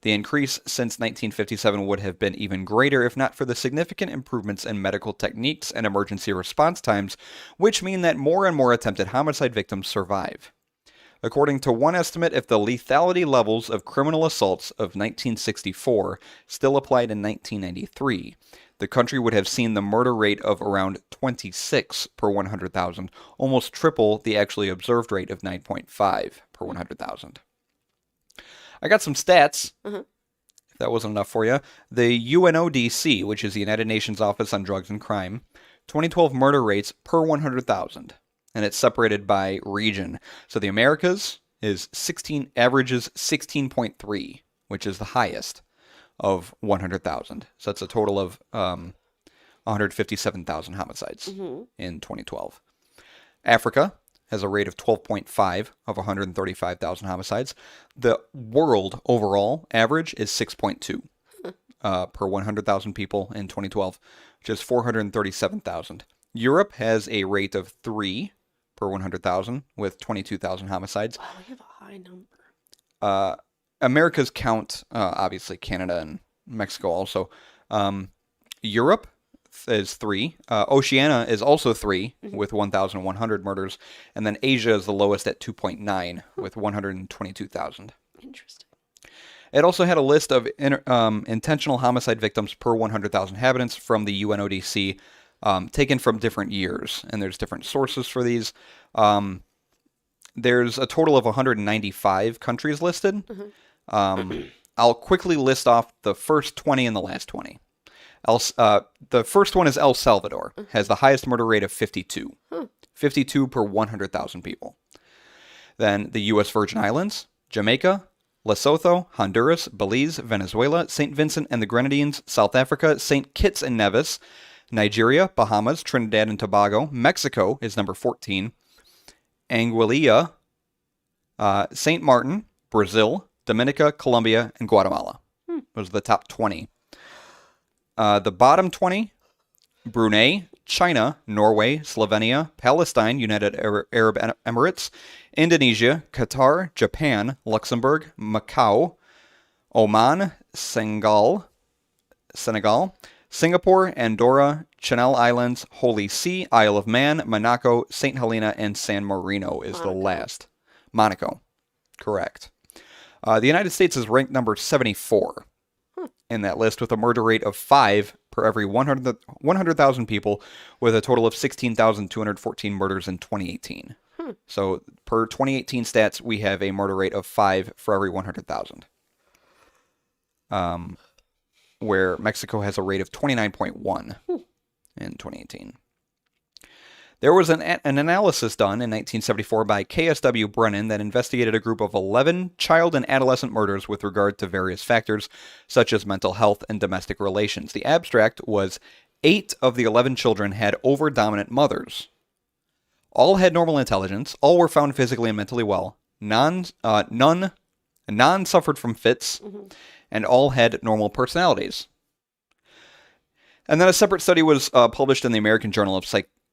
S2: The increase since 1957 would have been even greater if not for the significant improvements in medical techniques and emergency response times, which mean that more and more attempted homicide victims survive. According to one estimate, if the lethality levels of criminal assaults of 1964 still applied in 1993, the country would have seen the murder rate of around 26 per 100,000, almost triple the actually observed rate of 9.5 per 100,000. I got some stats, if that wasn't enough for you. The UNODC, which is the United Nations Office on Drugs and Crime, 2012 murder rates per 100,000, and it's separated by region. So the Americas averages 16.3, which is the highest of 100,000. So that's a total of 157,000 homicides in 2012. Africa has a rate of 12.5 of 135,000 homicides. The world overall average is 6.2 per 100,000 people in 2012, which is 437,000. Europe has a rate of 3 per 100,000 with 22,000 homicides.
S1: Wow, we have a high number.
S2: America's count, obviously Canada and Mexico also. Europe is 3. Oceania is also 3 with 1,100 murders. And then Asia is the lowest at 2.9 with 122,000.
S1: Interesting.
S2: It also had a list of intentional homicide victims per 100,000 inhabitants from the UNODC, taken from different years. And there's different sources for these. There's a total of 195 countries listed. I'll quickly list off the first 20 and the last 20. The first one is El Salvador, has the highest murder rate of 52. 52 per 100,000 people. Then the U.S. Virgin Islands, Jamaica, Lesotho, Honduras, Belize, Venezuela, St. Vincent and the Grenadines, South Africa, St. Kitts and Nevis, Nigeria, Bahamas, Trinidad and Tobago, Mexico is number 14, Anguilla, St. Martin, Brazil, Dominica, Colombia, and Guatemala. Those are the top 20. The bottom 20, Brunei, China, Norway, Slovenia, Palestine, United Arab Emirates, Indonesia, Qatar, Japan, Luxembourg, Macau, Oman, Senegal, Singapore, Andorra, Channel Islands, Holy See, Isle of Man, Monaco, St. Helena, and San Marino is the last. Monaco. Correct. The United States is ranked number 74 in that list with a murder rate of 5 per every 100,000 people with a total of 16,214 murders in 2018. So per 2018 stats, we have a murder rate of 5 for every 100,000. Where Mexico has a rate of 29.1 in 2018. There was an analysis done in 1974 by KSW Brennan that investigated a group of 11 child and adolescent murders with regard to various factors, such as mental health and domestic relations. The abstract was 8 of the 11 children had over-dominant mothers. All had normal intelligence, all were found physically and mentally well, none suffered from fits, and all had normal personalities. And then a separate study was published in the American Journal of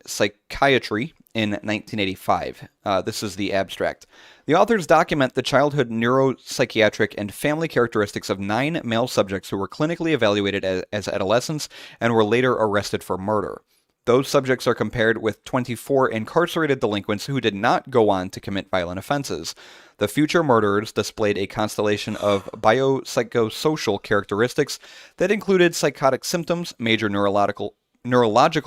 S2: Psychiatry in 1985. This is the abstract. The authors document the childhood neuropsychiatric and family characteristics of 9 male subjects who were clinically evaluated as adolescents and were later arrested for murder. Those subjects are compared with 24 incarcerated delinquents who did not go on to commit violent offenses. The future murderers displayed a constellation of biopsychosocial characteristics that included psychotic symptoms, major neurological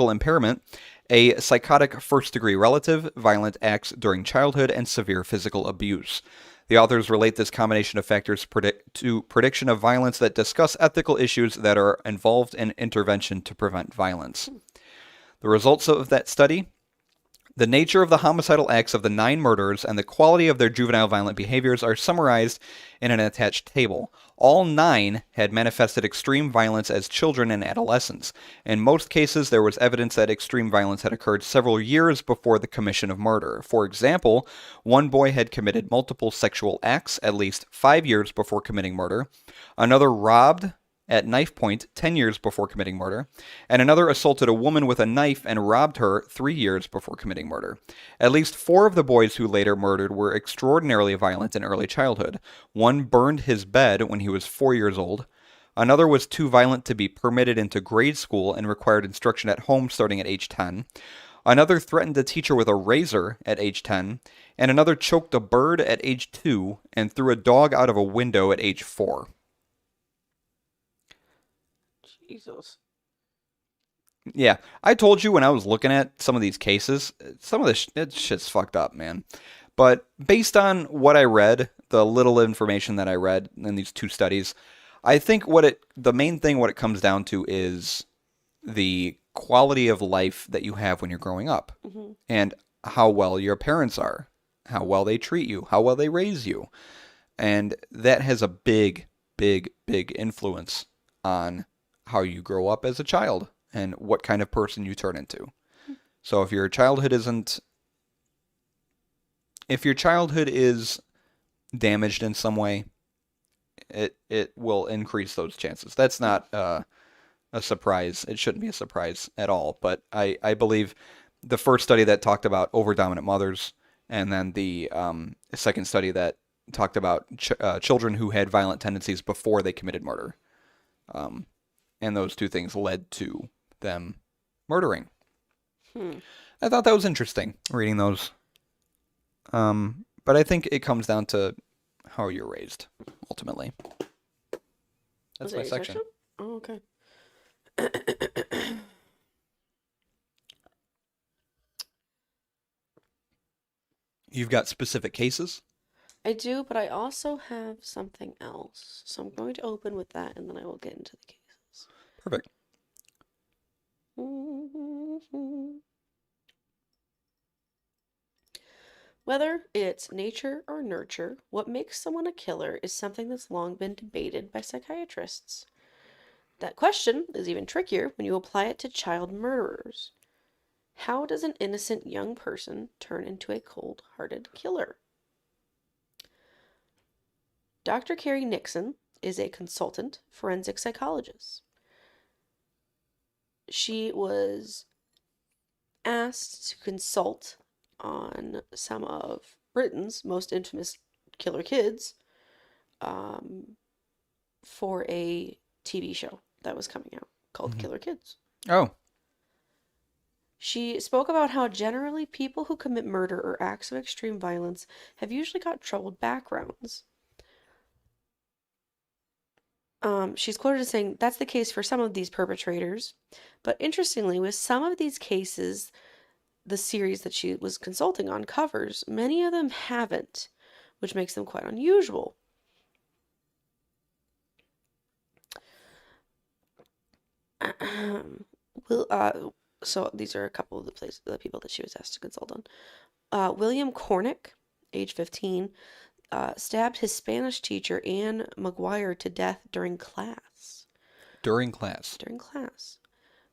S2: impairment, a psychotic first-degree relative, violent acts during childhood, and severe physical abuse. The authors relate this combination of factors to prediction of violence that discuss ethical issues that are involved in intervention to prevent violence. The results of that study: the nature of the homicidal acts of the 9 murderers and the quality of their juvenile violent behaviors are summarized in an attached table. All 9 had manifested extreme violence as children and adolescents. In most cases, there was evidence that extreme violence had occurred several years before the commission of murder. For example, one boy had committed multiple sexual acts at least 5 years before committing murder. Another robbed at knife point 10 years before committing murder, and another assaulted a woman with a knife and robbed her 3 years before committing murder. At least 4 of the boys who later murdered were extraordinarily violent in early childhood. One burned his bed when he was 4 years old. Another was too violent to be permitted into grade school and required instruction at home starting at age 10. Another threatened a teacher with a razor at age 10, and another choked a bird at age 2 and threw a dog out of a window at age 4.
S1: Jesus.
S2: Yeah, I told you when I was looking at some of these cases, some of this shit's fucked up, man. But based on what I read, the little information that I read in these 2 studies, I think the main thing what it comes down to is the quality of life that you have when you're growing up,
S1: Mm-hmm.
S2: and how well your parents are, how well they treat you, how well they raise you. And that has a big, big, big influence on how you grow up as a child and what kind of person you turn into. So if your childhood is damaged in some way, it will increase those chances. That's not a surprise. It shouldn't be a surprise at all. But I believe the first study that talked about overdominant mothers, and then the second study that talked about children who had violent tendencies before they committed murder. And those 2 things led to them murdering. I thought that was interesting, reading those. But I think it comes down to how you're raised, ultimately. That's my section.
S1: Oh, okay.
S2: You've got specific cases?
S1: I do, but I also have something else. So I'm going to open with that and then I will get into the cases.
S2: Perfect.
S1: Whether it's nature or nurture, what makes someone a killer is something that's long been debated by psychiatrists. That question is even trickier when you apply it to child murderers. How does an innocent young person turn into a cold-hearted killer? Dr. Carrie Nixon is a consultant forensic psychologist. She was asked to consult on some of Britain's most infamous killer kids for a TV show that was coming out called Killer Kids.
S2: Oh.
S1: She spoke about how generally people who commit murder or acts of extreme violence have usually got troubled backgrounds. She's quoted as saying, "That's the case for some of these perpetrators. But interestingly, with some of these cases, the series that she was consulting on covers, many of them haven't, which makes them quite unusual." So these are a couple of the people that she was asked to consult on. William Cornick, age 15, stabbed his Spanish teacher, Anne McGuire, to death during class.
S2: During class.
S1: During class.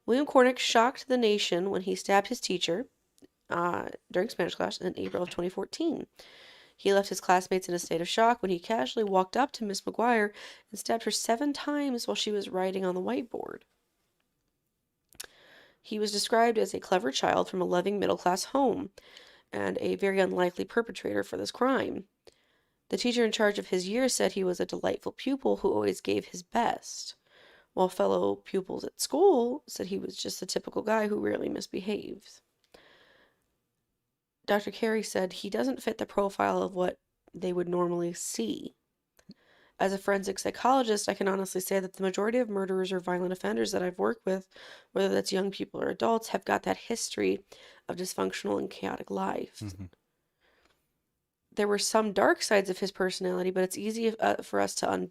S1: William Cornick shocked the nation when he stabbed his teacher during Spanish class in April of 2014. He left his classmates in a state of shock when he casually walked up to Miss McGuire and stabbed her 7 times while she was writing on the whiteboard. He was described as a clever child from a loving middle-class home and a very unlikely perpetrator for this crime. The teacher in charge of his year said he was a delightful pupil who always gave his best, while fellow pupils at school said he was just a typical guy who rarely misbehaved. Dr. Carey said he doesn't fit the profile of what they would normally see. As a forensic psychologist, I can honestly say that the majority of murderers or violent offenders that I've worked with, whether that's young people or adults, have got that history of dysfunctional and chaotic lives. there were some dark sides of his personality, but it's easy for us to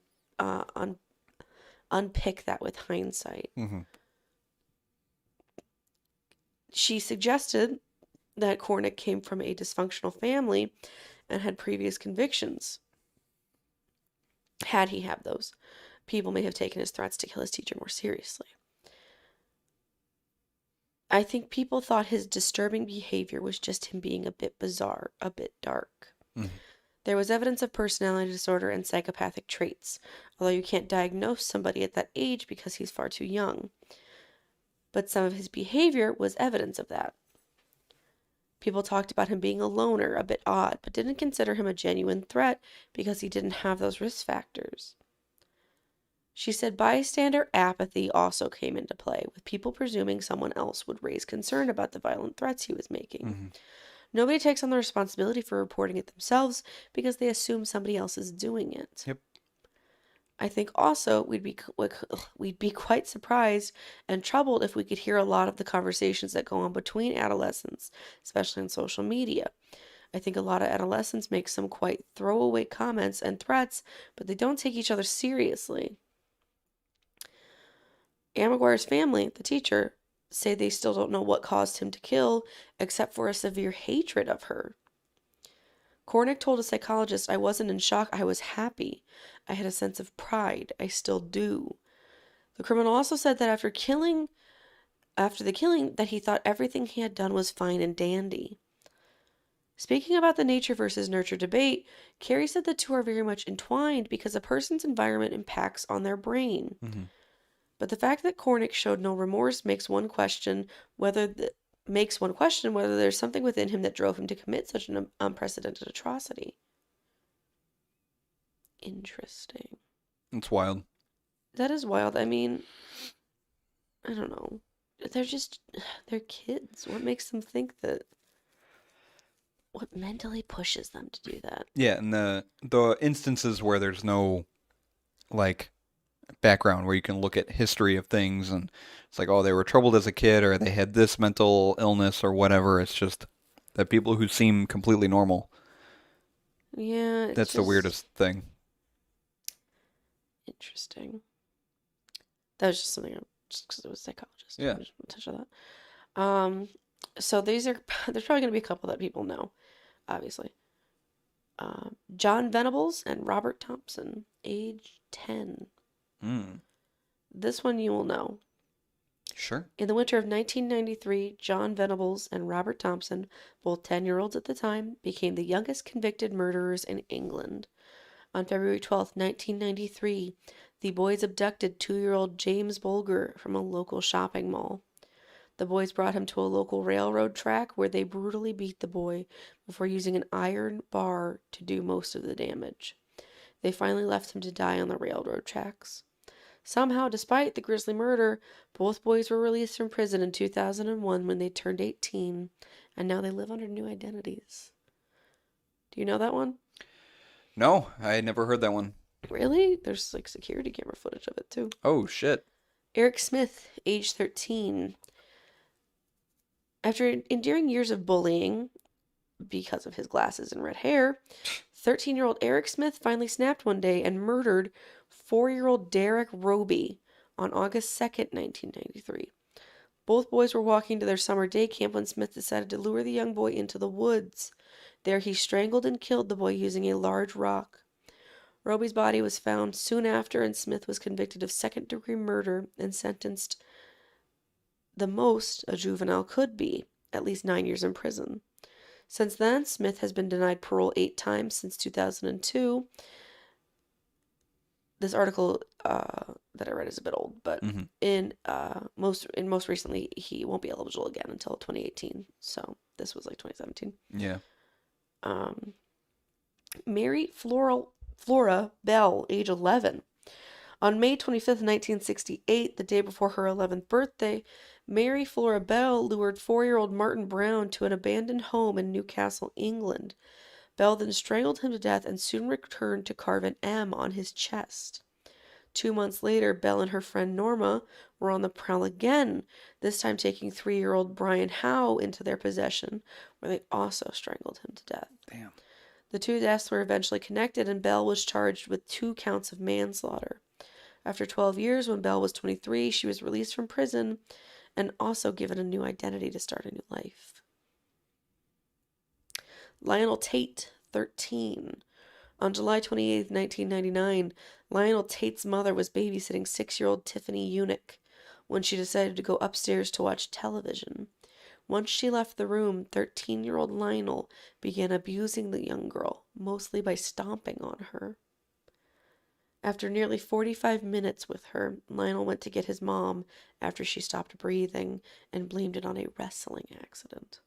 S1: unpick that with hindsight.
S2: Mm-hmm.
S1: She suggested that Cornick came from a dysfunctional family and had previous convictions. Had he had those, people may have taken his threats to kill his teacher more seriously. I think people thought his disturbing behavior was just him being a bit bizarre, a bit dark.
S2: Mm-hmm.
S1: There was evidence of personality disorder and psychopathic traits, although you can't diagnose somebody at that age because he's far too young. But some of his behavior was evidence of that. People talked about him being a loner, a bit odd, but didn't consider him a genuine threat because he didn't have those risk factors. She said bystander apathy also came into play, with people presuming someone else would raise concern about the violent threats he was making.
S2: Mm-hmm.
S1: Nobody takes on the responsibility for reporting it themselves because they assume somebody else is doing it.
S2: Yep.
S1: I think also we'd be quite surprised and troubled if we could hear a lot of the conversations that go on between adolescents, especially on social media. I think a lot of adolescents make some quite throwaway comments and threats, but they don't take each other seriously. Anne McGuire's family, the teacher, say they still don't know what caused him to kill, except for a severe hatred of her. Cornick told a psychologist, "I wasn't in shock, I was happy. I had a sense of pride. I still do." The criminal also said that after the killing, that he thought everything he had done was fine and dandy. Speaking about the nature versus nurture debate, Carrie said the two are very much entwined because a person's environment impacts on their brain.
S2: Mm-hmm.
S1: But the fact that Cornick showed no remorse makes one question whether there's something within him that drove him to commit such an unprecedented atrocity. Interesting.
S2: It's wild.
S1: That is wild. I mean, I don't know. They're kids. What makes them think that? What mentally pushes them to do that?
S2: Yeah, and the instances where there's no like background where you can look at history of things and it's like, oh, they were troubled as a kid or they had this mental illness or whatever. It's just that people who seem completely normal.
S1: Yeah, it's
S2: That's the
S1: just
S2: weirdest thing.
S1: interesting. That was just something just because it was a psychologist.
S2: Yeah.
S1: I just want to touch on that. So there's probably going to be a couple that people know, obviously. John Venables and Robert Thompson, age 10.
S2: Mm.
S1: This one you will know.
S2: Sure.
S1: In the winter of 1993, John Venables and Robert Thompson, both 10-year-olds at the time, became the youngest convicted murderers in England. On February 12th, 1993, the boys abducted 2-year-old James Bulger from a local shopping mall. The boys brought him to a local railroad track where they brutally beat the boy before using an iron bar to do most of the damage. They finally left him to die on the railroad tracks. Somehow, despite the grisly murder, both boys were released from prison in 2001 when they turned 18, and now they live under new identities. Do you know that one?
S2: No, I had never heard that one.
S1: Really? There's like security camera footage of it too.
S2: Oh, shit.
S1: Eric Smith, age 13. After enduring years of bullying because of his glasses and red hair, 13-year-old Eric Smith finally snapped one day and murdered 4-year-old Derek Roby on August 2nd, 1993. Both boys were walking to their summer day camp when Smith decided to lure the young boy into the woods. There he strangled and killed the boy using a large rock. Roby's body was found soon after, and Smith was convicted of second-degree murder and sentenced the most a juvenile could be, at least 9 years in prison. Since then, Smith has been denied parole 8 times since 2002. This article that I read is a bit old, but
S2: Mm-hmm.
S1: in most recently, he won't be eligible again until 2018. So this was like 2017.
S2: Yeah.
S1: Mary Flora Bell, age 11. On May 25th, 1968, the day before her 11th birthday, Mary Flora Bell lured 4-year-old Martin Brown to an abandoned home in Newcastle, England. Bell then strangled him to death and soon returned to carve an M on his chest. 2 months later, Bell and her friend Norma were on the prowl again, this time taking 3-year-old Brian Howe into their possession, where they also strangled him to death.
S2: Damn.
S1: The two deaths were eventually connected, and Bell was charged with 2 counts of manslaughter. After 12 years, when Bell was 23, she was released from prison and also given a new identity to start a new life. Lionel Tate, 13. On July 28, 1999, Lionel Tate's mother was babysitting 6-year-old Tiffany Unick when she decided to go upstairs to watch television. Once she left the room, 13-year-old Lionel began abusing the young girl, mostly by stomping on her. After nearly 45 minutes with her, Lionel went to get his mom after she stopped breathing and blamed it on a wrestling accident.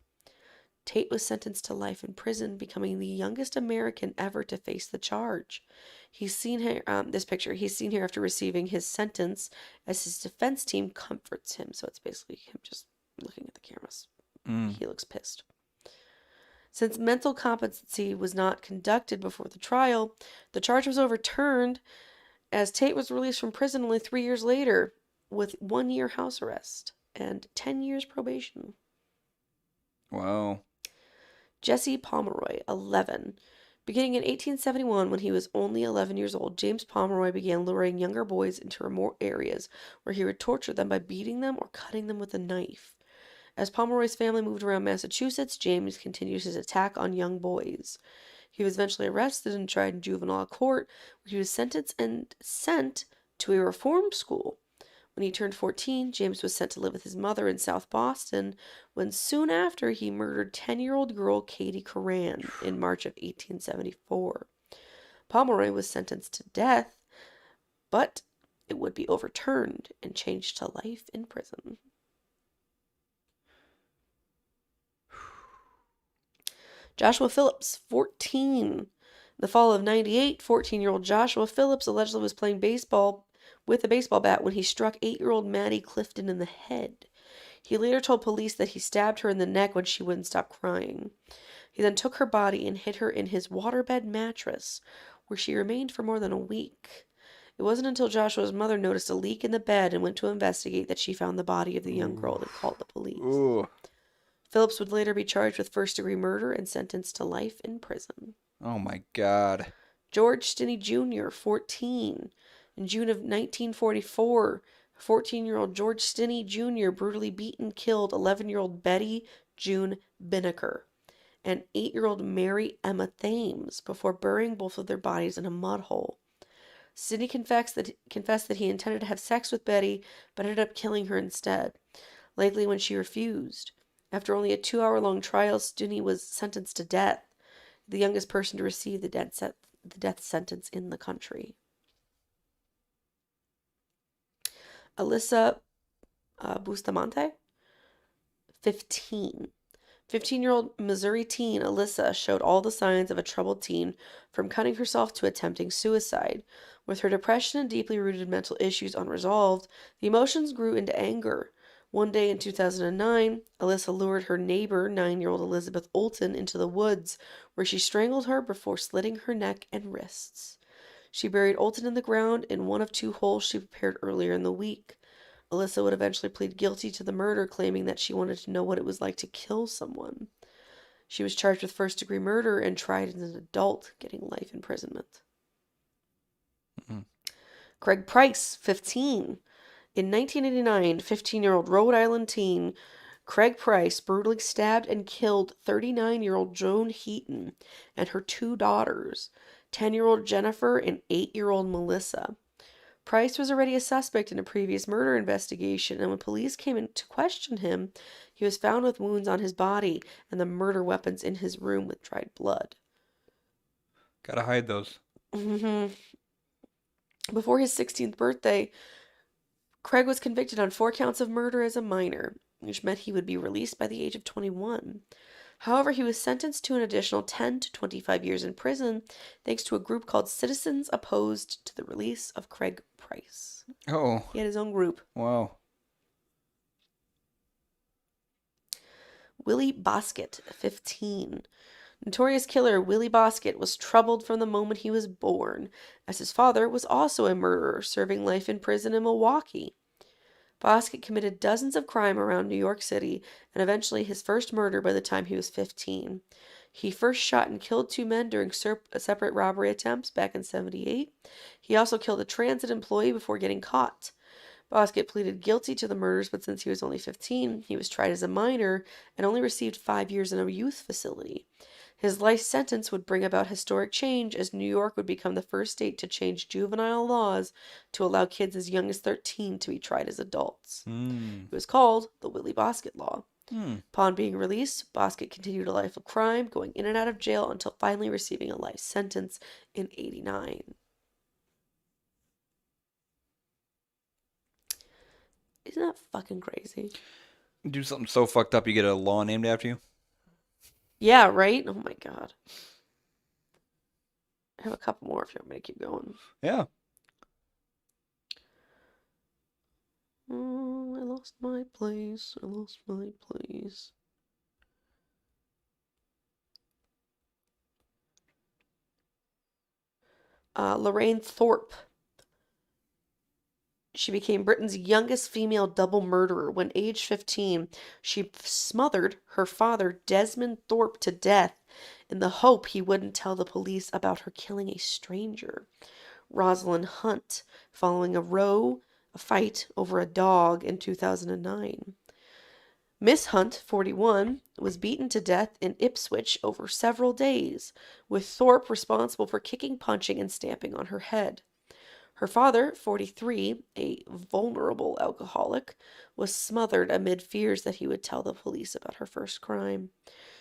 S1: Tate was sentenced to life in prison, becoming the youngest American ever to face the charge. He's seen here, he's seen here after receiving his sentence as his defense team comforts him. So it's basically him just looking at the cameras. He looks pissed. Since mental competency was not conducted before the trial, the charge was overturned as Tate was released from prison only 3 years later with 1 year house arrest and 10 years probation.
S2: Wow.
S1: Jesse Pomeroy, 11. Beginning in 1871, when he was only 11 years old, James Pomeroy began luring younger boys into remote areas where he would torture them by beating them or cutting them with a knife. As Pomeroy's family moved around Massachusetts, James continued his attack on young boys. He was eventually arrested and tried in juvenile court, where he was sentenced and sent to a reform school. When he turned 14, James was sent to live with his mother in South Boston, when soon after he murdered 10-year-old girl Katie Coran in March of 1874. Pomeroy was sentenced to death, but it would be overturned and changed to life in prison. Joshua Phillips, 14. In the fall of 98, 14-year-old Joshua Phillips allegedly was playing baseball with a baseball bat when he struck 8-year-old Maddie Clifton in the head. He later told police that he stabbed her in the neck when she wouldn't stop crying. He then took her body and hid her in his waterbed mattress, where she remained for more than a week. It wasn't until Joshua's mother noticed a leak in the bed and went to investigate that she found the body of the young girl and called the police.
S2: Ooh.
S1: Phillips would later be charged with first-degree murder and sentenced to life in prison.
S2: Oh my God.
S1: George Stinney Jr., 14. In June of 1944, 14-year-old George Stinney Jr. brutally beat and killed 11-year-old Betty June Binnicker and 8-year-old Mary Emma Thames before burying both of their bodies in a mud hole. Stinney confessed that he intended to have sex with Betty, but ended up killing her instead, likely when she refused. After only a 2-hour-long trial, Stinney was sentenced to death, the youngest person to receive the death sentence in the country. Alyssa Bustamante, 15. 15-year-old Missouri teen Alyssa showed all the signs of a troubled teen, from cutting herself to attempting suicide. With her depression and deeply rooted mental issues unresolved, the emotions grew into anger. One day in 2009, Alyssa lured her neighbor, 9-year-old Elizabeth Olton, into the woods, where she strangled her before slitting her neck and wrists. She buried Olton in the ground in one of 2 holes she prepared earlier in the week. Alyssa would eventually plead guilty to the murder, claiming that she wanted to know what it was like to kill someone. She was charged with first-degree murder and tried as an adult, getting life imprisonment.
S2: Mm-hmm.
S1: Craig Price, 15. In 1989, 15-year-old Rhode Island teen Craig Price brutally stabbed and killed 39-year-old Joan Heaton and her 2 daughters, 10-year-old Jennifer and 8-year-old Melissa. Price was already a suspect in a previous murder investigation, and when police came in to question him, he was found with wounds on his body and the murder weapons in his room with dried blood.
S2: Gotta hide those.
S1: Before his 16th birthday, Craig was convicted on 4 counts of murder as a minor, which meant he would be released by the age of 21. However, he was sentenced to an additional 10 to 25 years in prison, thanks to a group called Citizens Opposed to the Release of Craig Price.
S2: Oh.
S1: He had his own group.
S2: Wow.
S1: Willie Bosket, 15. Notorious killer Willie Bosket was troubled from the moment he was born, as his father was also a murderer, serving life in prison in Milwaukee. Bosket committed dozens of crimes around New York City, and eventually his first murder by the time he was 15. He first shot and killed 2 men during separate robbery attempts back in 78. He also killed a transit employee before getting caught. Bosket pleaded guilty to the murders, but since he was only 15, he was tried as a minor and only received 5 years in a youth facility. His life sentence would bring about historic change as New York would become the first state to change juvenile laws to allow kids as young as 13 to be tried as adults.
S2: Hmm.
S1: It was called the Willie Bosket Law.
S2: Hmm.
S1: Upon being released, Bosket continued a life of crime, going in and out of jail until finally receiving a life sentence in 89. Isn't that fucking crazy?
S2: Do something so fucked up you get a law named after you?
S1: Yeah, right? Oh my god. I have a couple more if you want me to keep going.
S2: Yeah.
S1: Oh, I lost my place. I lost my place. Lorraine Thorpe. She became Britain's youngest female double murderer. When aged 15, she smothered her father, Desmond Thorpe, to death in the hope he wouldn't tell the police about her killing a stranger. Rosalind Hunt, following a fight over a dog in 2009. Miss Hunt, 41, was beaten to death in Ipswich over several days, with Thorpe responsible for kicking, punching, and stamping on her head. Her father, 43, a vulnerable alcoholic, was smothered amid fears that he would tell the police about her first crime.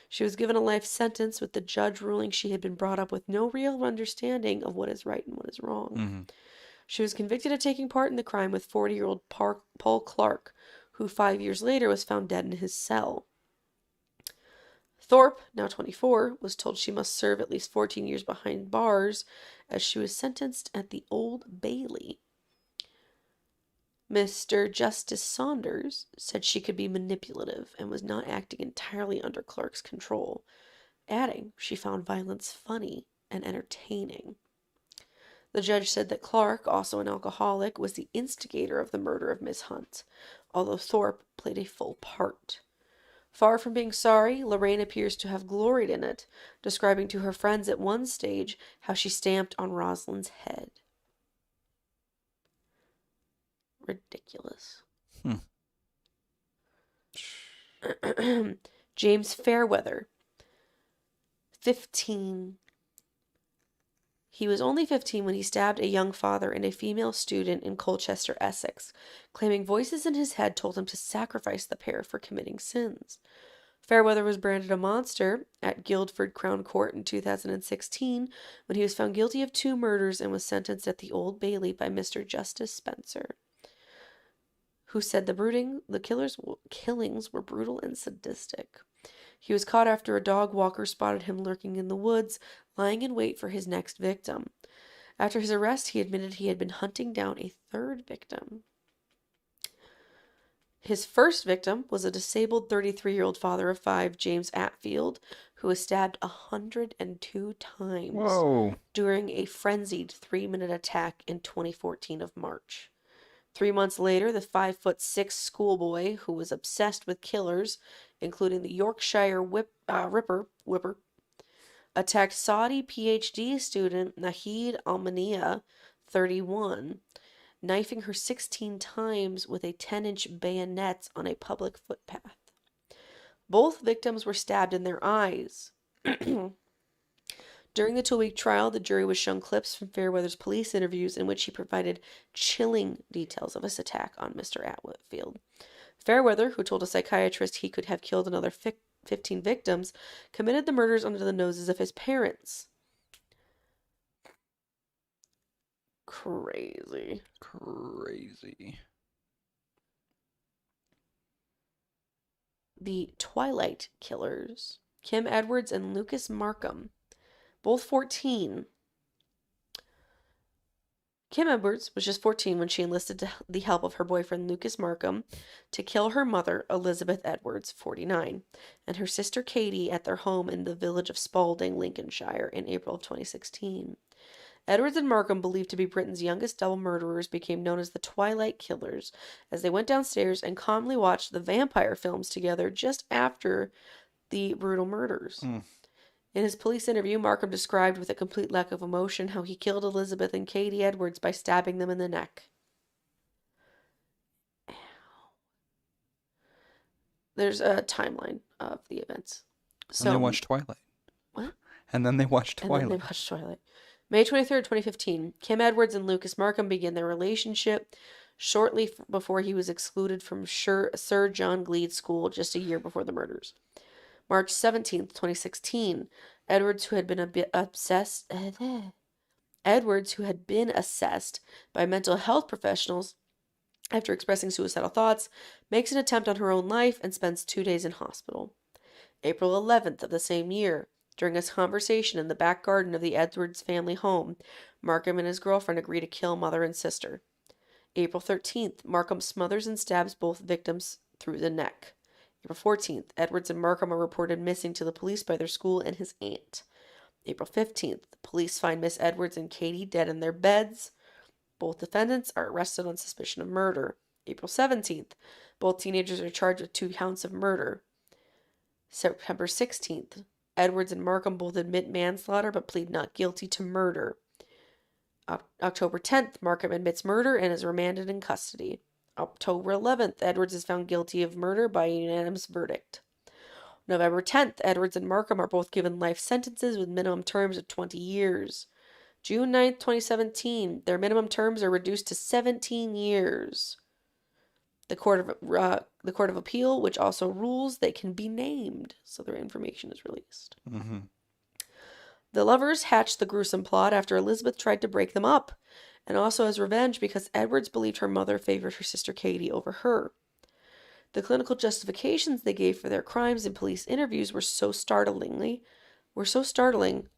S1: She was given a life sentence, with the judge ruling she had been brought up with no real understanding of what is right and what is wrong.
S2: Mm-hmm.
S1: She was convicted of taking part in the crime with 40-year-old Paul Clark, who 5 years later was found dead in his cell. Thorpe, now 24, was told she must serve at least 14 years behind bars as she was sentenced at the Old Bailey. Mr. Justice Saunders said she could be manipulative and was not acting entirely under Clark's control, adding she found violence funny and entertaining. The judge said that Clark, also an alcoholic, was the instigator of the murder of Miss Hunt, although Thorpe played a full part. Far from being sorry, Lorraine appears to have gloried in it, describing to her friends at one stage how she stamped on Rosalind's head. Ridiculous. James Fairweather, 15. He was only 15 when he stabbed a young father and a female student in Colchester, Essex, claiming voices in his head told him to sacrifice the pair for committing sins. Fairweather was branded a monster at Guildford Crown Court in 2016 when he was found guilty of 2 murders and was sentenced at the Old Bailey by Mr. Justice Spencer, who said the killings were brutal and sadistic. He was caught after a dog walker spotted him lurking in the woods, lying in wait for his next victim. After his arrest, he admitted he had been hunting down a 3rd victim. His first victim was a disabled 33-year-old father of 5, James Atfield, who was stabbed 102 times
S2: Whoa.
S1: during a frenzied 3-minute attack in 2014 of March. 3 months later, the 5'6" schoolboy, who was obsessed with killers, including the Yorkshire Whipper, attacked Saudi PhD student Nahid Almania, 31, knifing her 16 times with a 10-inch bayonet on a public footpath. Both victims were stabbed in their eyes. During the 2-week trial, the jury was shown clips from Fairweather's police interviews in which he provided chilling details of his attack on Mr. Atfield. Fairweather, who told a psychiatrist he could have killed another 15 victims, committed the murders under the noses of his parents. Crazy. The Twilight Killers, Kim Edwards and Lucas Markham, both 14. Kim Edwards was just 14 when she enlisted the help of her boyfriend Lucas Markham to kill her mother, Elizabeth Edwards, 49, and her sister Katie at their home in the village of Spalding, Lincolnshire, in April of 2016. Edwards and Markham, believed to be Britain's youngest double murderers, became known as the Twilight Killers as they went downstairs and calmly watched the vampire films together just after the brutal murders. In his police interview, Markham described with a complete lack of emotion how he killed Elizabeth and Katie Edwards by stabbing them in the neck. There's a timeline of the events.
S2: And they
S1: So,
S2: watched Twilight.
S1: what?
S2: And then they watched
S1: And then
S2: Twilight.
S1: they watched Twilight. May 23rd, 2015. Kim Edwards and Lucas Markham begin their relationship shortly before he was excluded from Sir John Glee's school just a year before the murders. March 17th, 2016. Edwards, who had been a bit obsessed... Edwards, who had been assessed by mental health professionals after expressing suicidal thoughts, makes an attempt on her own life and spends 2 days in hospital. April 11th of the same year, during a conversation in the back garden of the Edwards family home, Markham and his girlfriend agree to kill mother and sister. April 13th, Markham smothers and stabs both victims through the neck. April 14th, Edwards and Markham are reported missing to the police by their school and his aunt. April 15th, police find Miss Edwards and Katie dead in their beds. Both defendants are arrested on suspicion of murder. April 17th, both teenagers are charged with 2 counts of murder. September 16th, Edwards and Markham both admit manslaughter but plead not guilty to murder. October 10th, Markham admits murder and is remanded in custody. October 11th, Edwards is found guilty of murder by a unanimous verdict. November 10th, Edwards and Markham are both given life sentences with minimum terms of 20 years. June 9th, 2017, their minimum terms are reduced to 17 years. The Court of Appeal, which also rules they can be named, so their information is released.
S2: Mm-hmm.
S1: The lovers hatched the gruesome plot after Elizabeth tried to break them up, and also as revenge because Edwards believed her mother favored her sister Katie over her. The clinical justifications they gave for their crimes in police interviews were so startling,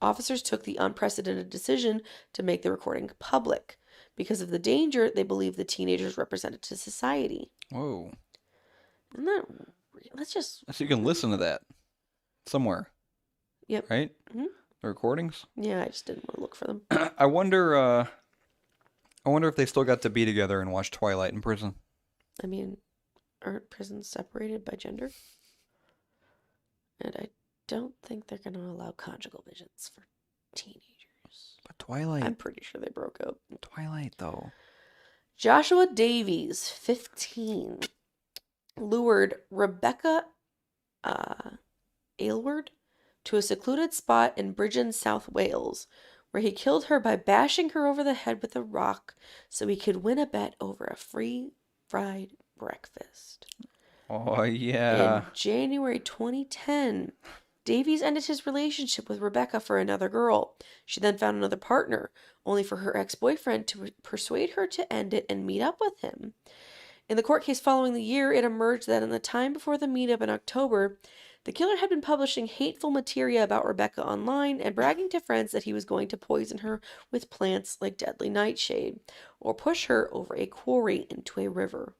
S1: officers took the unprecedented decision to make the recording public because of the danger they believed the teenagers represented to society.
S2: Whoa.
S1: Isn't that... Let's just...
S2: So you can listen to that somewhere.
S1: Yep.
S2: Right?
S1: Mm-hmm.
S2: The recordings?
S1: Yeah, I just didn't want to look for them.
S2: I wonder if they still got to be together and watch Twilight in prison.
S1: I mean, aren't prisons separated by gender? And I don't think they're going to allow conjugal visits for teenagers.
S2: But Twilight.
S1: I'm pretty sure they broke up.
S2: Twilight, though.
S1: Joshua Davies, 15, lured Rebecca Aylward to a secluded spot in Bridgen, South Wales, where he killed her by bashing her over the head with a rock so he could win a bet over a free fried breakfast.
S2: Oh, yeah.
S1: In January 2010, Davies ended his relationship with Rebecca for another girl. She then found another partner, only for her ex-boyfriend to persuade her to end it and meet up with him. In the court case following the year, it emerged that in the time before the meetup in October, the killer had been publishing hateful material about Rebecca online and bragging to friends that he was going to poison her with plants like deadly nightshade or push her over a quarry into a river.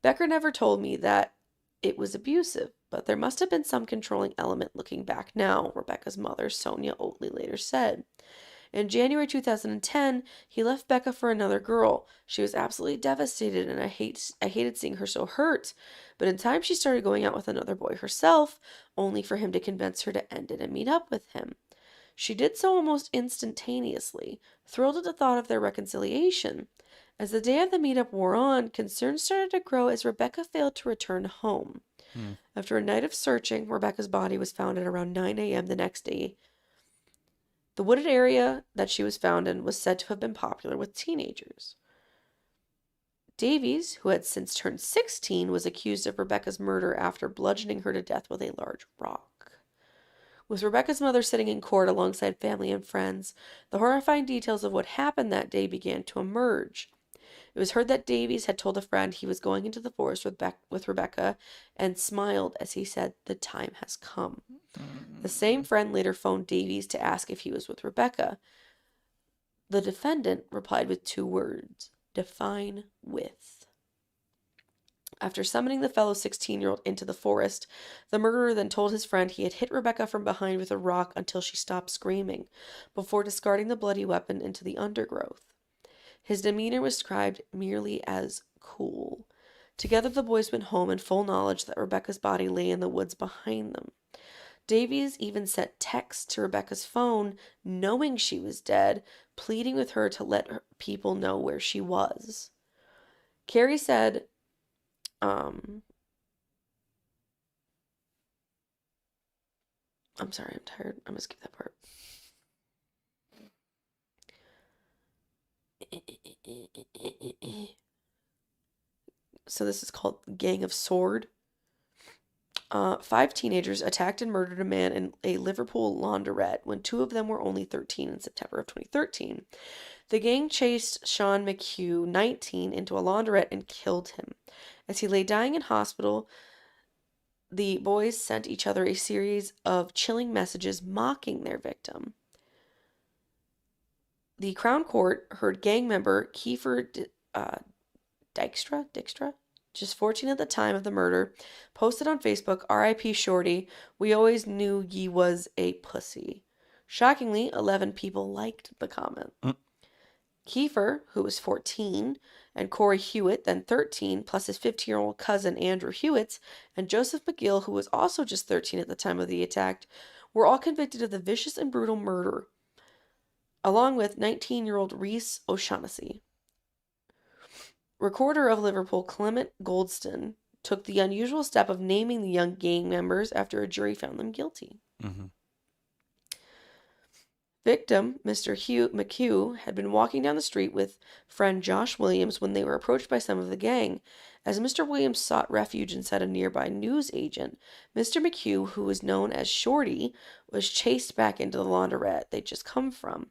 S1: Becker never told me that it was abusive, but there must have been some controlling element looking back now, Rebecca's mother, Sonia Oatley, later said. In January 2010, he left Becca for another girl. She was absolutely devastated, and I hated seeing her so hurt. But in time, she started going out with another boy herself, only for him to convince her to end it and meet up with him. She did so almost instantaneously, thrilled at the thought of their reconciliation. As the day of the meetup wore on, concerns started to grow as Rebecca failed to return home. After a night of searching, Rebecca's body was found at around 9 a.m. the next day. The wooded area that she was found in was said to have been popular with teenagers. Davies, who had since turned 16, was accused of Rebecca's murder after bludgeoning her to death with a large rock. With Rebecca's mother sitting in court alongside family and friends, the horrifying details of what happened that day began to emerge. It was heard that Davies had told a friend he was going into the forest with Rebecca and smiled as he said, "The time has come." The same friend later phoned Davies to ask if he was with Rebecca. The defendant replied with 2 words, "Define with." After summoning the fellow 16-year-old into the forest, the murderer then told his friend he had hit Rebecca from behind with a rock until she stopped screaming, before discarding the bloody weapon into the undergrowth. His demeanor was described merely as cool. Together the boys went home in full knowledge that Rebecca's body lay in the woods behind them. Davies even sent texts to Rebecca's phone knowing she was dead, pleading with her to let people know where she was. Carrie said, I'm sorry, I'm tired. I'm going to skip that part. So this is called Gang of Sword. 5 teenagers attacked and murdered a man in a Liverpool laundrette when 2 of them were only 13 in September of 2013. The gang chased Sean McHugh, 19, into a laundrette and killed him. As he lay dying in hospital, the boys sent each other a series of chilling messages mocking their victim. The Crown Court heard gang member Kiefer Dykstra, just 14 at the time of the murder, posted on Facebook, "R.I.P. Shorty, we always knew ye was a pussy." Shockingly, 11 people liked the comment. Kiefer, who was 14, and Corey Hewitt, then 13, plus his 15-year-old cousin Andrew Hewitt, and Joseph McGill, who was also just 13 at the time of the attack, were all convicted of the vicious and brutal murder, along with 19-year-old Reese O'Shaughnessy. Recorder of Liverpool Clement Goldston took the unusual step of naming the young gang members after a jury found them guilty.
S2: Mm-hmm.
S1: Victim, Mr. McHugh, had been walking down the street with friend Josh Williams when they were approached by some of the gang. As Mr. Williams sought refuge inside a nearby news agent, Mr. McHugh, who was known as Shorty, was chased back into the laundrette they'd just come from.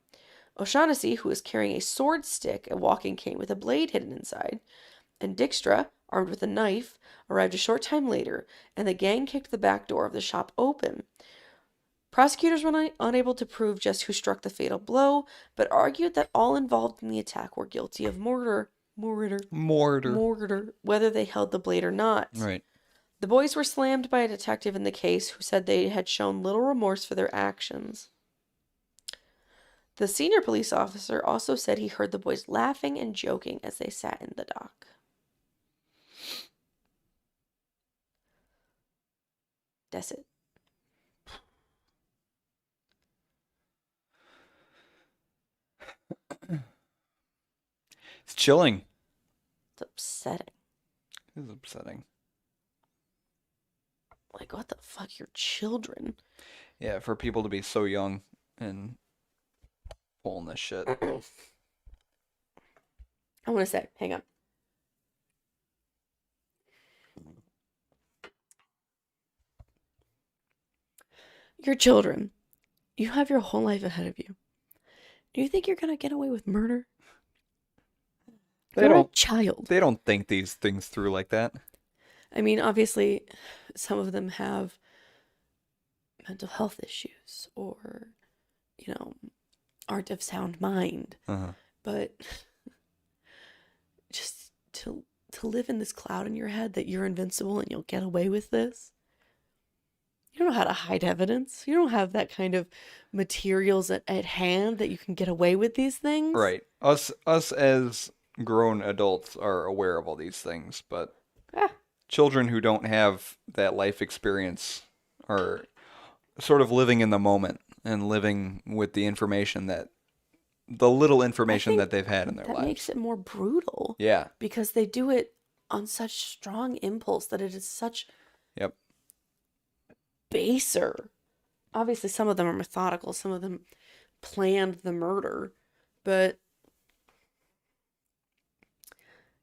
S1: O'Shaughnessy, who was carrying a sword stick, a walking cane with a blade hidden inside, and Dykstra, armed with a knife, arrived a short time later, and the gang kicked the back door of the shop open. Prosecutors were unable to prove just who struck the fatal blow, but argued that all involved in the attack were guilty of murder, whether they held the blade or not.
S2: Right.
S1: The boys were slammed by a detective in the case who said they had shown little remorse for their actions. The senior police officer also said he heard the boys laughing and joking as they sat in the dock. That's it.
S2: It's chilling.
S1: It's upsetting.
S2: It is upsetting.
S1: Like, what the fuck? You're children.
S2: Yeah, for people to be so young and pulling this shit.
S1: I want to say, hang on. You're children. You have your whole life ahead of you. Do you think you're going to get away with murder? You're a child.
S2: They don't think these things through like that.
S1: I mean, obviously, some of them have mental health issues or, aren't of sound mind.
S2: Uh-huh.
S1: But just to live in this cloud in your head that you're invincible and you'll get away with this. You don't know how to hide evidence. You don't have that kind of materials at hand that you can get away with these things.
S2: Right. Us as grown adults are aware of all these things, but children who don't have that life experience are sort of living in the moment and living with the information that they've had in their lives.
S1: That makes it more brutal.
S2: Yeah.
S1: Because they do it on such strong impulse that it is such baser. Obviously, some of them are methodical. Some of them planned the murder. But,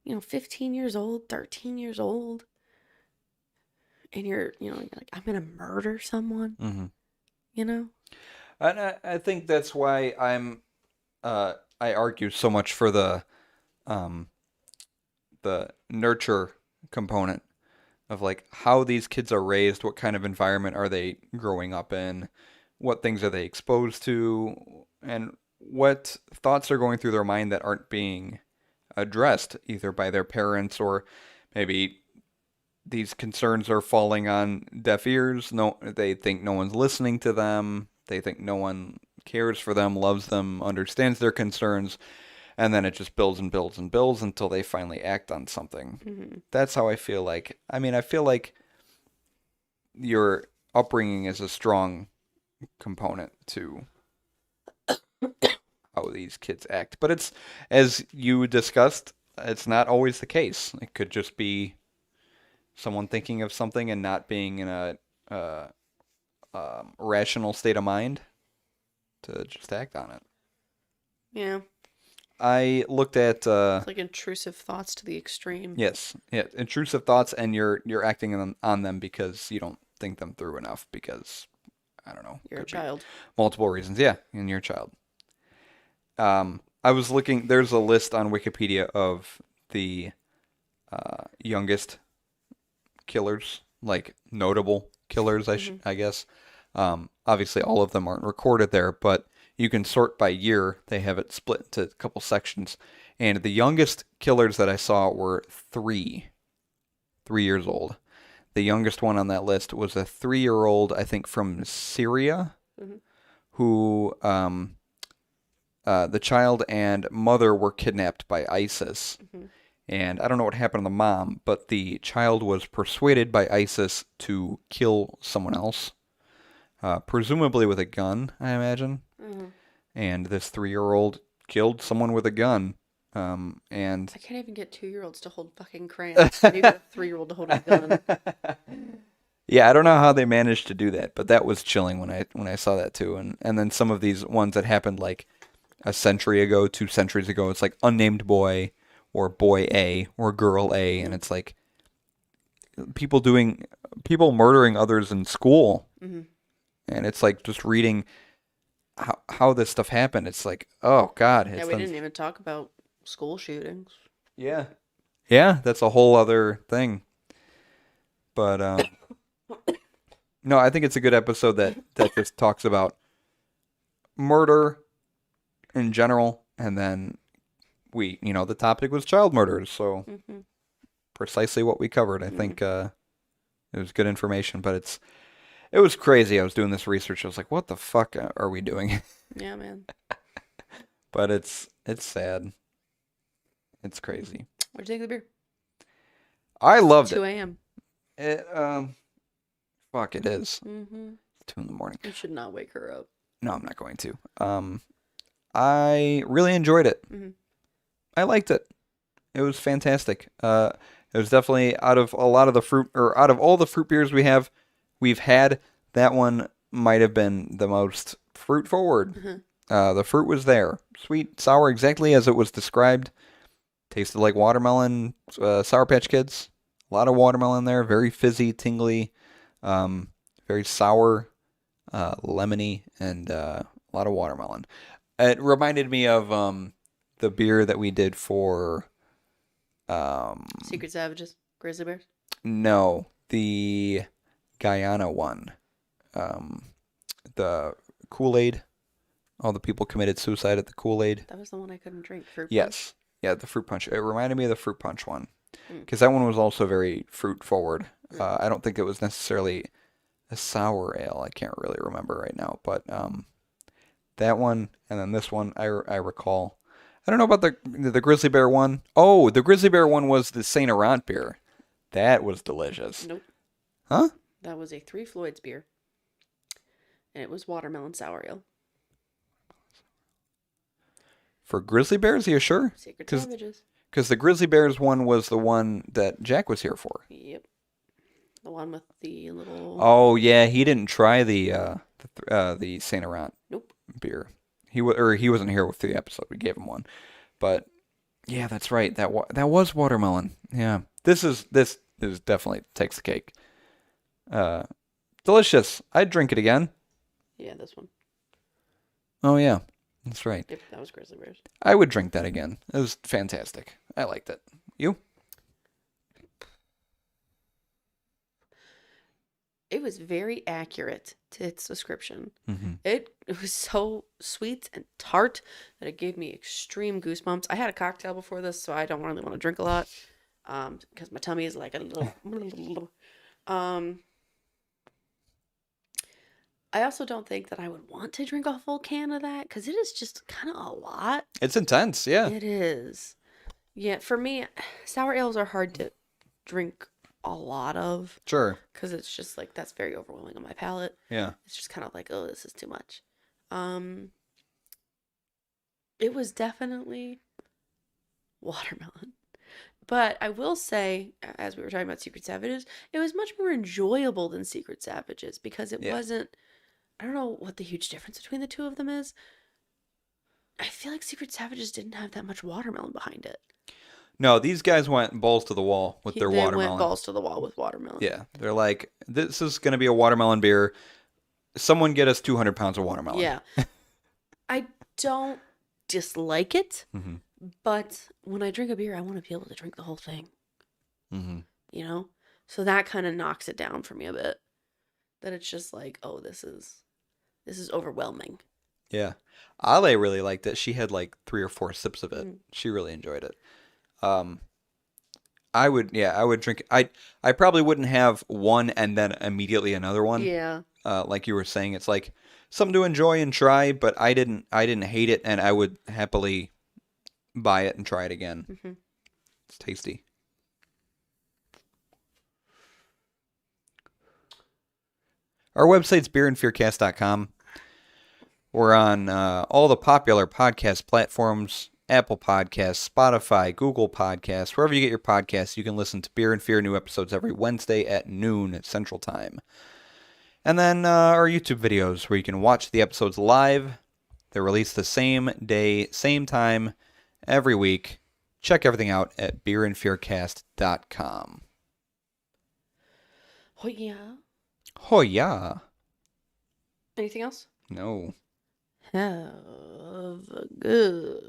S1: 15 years old, 13 years old. And you're like, I'm going to murder someone.
S2: Mm-hmm.
S1: And
S2: I think that's why I argue so much for the nurture component of like how these kids are raised, what kind of environment are they growing up in, what things are they exposed to, and what thoughts are going through their mind that aren't being addressed either by their parents, or maybe these concerns are falling on deaf ears. No, they think no one's listening to them. They think no one cares for them, loves them, understands their concerns. And then it just builds and builds and builds until they finally act on something.
S1: Mm-hmm.
S2: That's how I feel like. I mean, I feel like your upbringing is a strong component to how these kids act. But it's, as you discussed, it's not always the case. It could just be someone thinking of something and not being in a rational state of mind to just act on it.
S1: Yeah.
S2: I looked at
S1: It's like intrusive thoughts to the extreme.
S2: yes, yeah, intrusive thoughts, and you're acting on them because you don't think them through enough because I don't know,
S1: You're a
S2: could be
S1: child.
S2: multiple reasons. Yeah, and you're a child. I was looking. There's a list on Wikipedia of the youngest killers, like notable killers. I guess. Obviously, all of them aren't recorded there, but you can sort by year. They have it split into a couple sections, and the youngest killers that I saw were 3 years old. The youngest one on that list was a 3-year-old, I think, from Syria,
S1: Mm-hmm.
S2: who the child and mother were kidnapped by ISIS.
S1: Mm-hmm.
S2: And I don't know what happened to the mom, but the child was persuaded by ISIS to kill someone else, presumably with a gun, I imagine.
S1: Mm-hmm.
S2: And this 3-year-old killed someone with a gun. And
S1: I can't even get 2-year-olds to hold fucking crayons. You got a 3-year-old to hold a gun.
S2: yeah, I don't know how they managed to do that, but that was chilling when I saw that too. And then some of these ones that happened like a century ago, 2 centuries ago, it's like unnamed boy or boy A or girl A, and it's like people murdering others in school,
S1: Mm-hmm.
S2: and it's like just reading how this stuff happened. It's like, oh God,
S1: Yeah, we didn't even talk about school shootings.
S2: yeah, yeah, that's a whole other thing. But no, I think it's a good episode that just talks about murder in general, and then the topic was child murders, so
S1: Mm-hmm.
S2: precisely what we covered. I think it was good information, but it was crazy. I was doing this research. I was like, what the fuck are we doing?
S1: Yeah, man.
S2: But it's sad. It's crazy.
S1: Where'd you take the beer?
S2: I loved
S1: 2
S2: it.
S1: a.m.
S2: Fuck, it is
S1: Mm-hmm.
S2: 2 in the morning.
S1: You should not wake her up.
S2: No, I'm not going to. I really enjoyed it.
S1: Mm-hmm.
S2: I liked it. It was fantastic. It was definitely out of all the fruit beers we've had, that one might have been the most fruit forward.
S1: Mm-hmm.
S2: The fruit was there, sweet, sour, exactly as it was described. Tasted like watermelon, Sour Patch Kids. A lot of watermelon there, very fizzy, tingly, very sour, lemony, and a lot of watermelon. It reminded me of the beer that we did for
S1: Secret Savages, Grizzly Bears.
S2: no, the Guyana one. The Kool-Aid. All the people committed suicide at the Kool-Aid.
S1: That was the one I couldn't drink. Fruit
S2: Yes. Yeah, the fruit punch. It reminded me of the fruit punch one.
S1: Mm.
S2: Because that one was also very fruit forward.
S1: Mm.
S2: I don't think it was necessarily a sour ale. I can't really remember right now. But that one and then this one, I recall. I don't know about the Grizzly Bear one. Oh, the Grizzly Bear one was the Saint Laurent beer. That was delicious.
S1: Nope.
S2: Huh?
S1: That was a Three Floyds beer. And it was watermelon sour ale.
S2: For Grizzly Bears, are you sure?
S1: Secret Savages.
S2: Because the Grizzly Bears one was the one that Jack was here for.
S1: Yep. The one with the little...
S2: Oh yeah, he didn't try the Saint Laurent
S1: Nope.
S2: beer. He wasn't here with the episode. We gave him one, but yeah, that's right. That was watermelon. Yeah, this is definitely takes the cake. Delicious. I'd drink it again.
S1: Yeah, this one.
S2: Oh yeah, that's right.
S1: Yep, that was Grizzly Bears.
S2: I would drink that again. It was fantastic. I liked it. You?
S1: It was very accurate to its description.
S2: Mm-hmm.
S1: It was so sweet and tart that it gave me extreme goosebumps. I had a cocktail before this, so I don't really want to drink a lot, because my tummy is like a little. I also don't think that I would want to drink a full can of that because it is just kind of a lot.
S2: It's intense. Yeah.
S1: It is. Yeah, for me, sour ales are hard to drink a lot of,
S2: Sure.
S1: because it's just like that's very overwhelming on my palate.
S2: Yeah.
S1: It's just kind of like, oh, this is too much. Um, it was definitely watermelon. But I will say, as we were talking about Secret Savages, it was much more enjoyable than Secret Savages because it
S2: Yeah.
S1: wasn't. I don't know what the huge difference between the two of them is. I feel like Secret Savages didn't have that much watermelon behind it.
S2: No, these guys went balls to the wall with their
S1: They went
S2: watermelon.
S1: balls to the wall with watermelon.
S2: Yeah. They're like, this is going to be a watermelon beer. Someone get us 200 pounds of watermelon.
S1: Yeah. I don't dislike it,
S2: Mm-hmm.
S1: but when I drink a beer, I want to be able to drink the whole thing,
S2: Mm-hmm.
S1: you know? So that kind of knocks it down for me a bit. That it's just like, oh, this is overwhelming.
S2: Yeah. Ale really liked it. She had like 3 or 4 sips of it.
S1: Mm.
S2: She really enjoyed it. I would drink. I probably wouldn't have one and then immediately another one.
S1: Yeah.
S2: Like you were saying, it's like something to enjoy and try, but I didn't hate it, and I would happily buy it and try it again.
S1: Mm-hmm.
S2: It's tasty. Our website's beerandfearcast.com. We're on all the popular podcast platforms: Apple Podcasts, Spotify, Google Podcasts. Wherever you get your podcasts, you can listen to Beer and Fear new episodes every Wednesday at noon at Central Time. And then our YouTube videos, where you can watch the episodes live. They're released the same day, same time, every week. Check everything out at beerandfearcast.com.
S1: Oh, yeah.
S2: Oh, yeah.
S1: Anything else?
S2: No.
S1: Have a good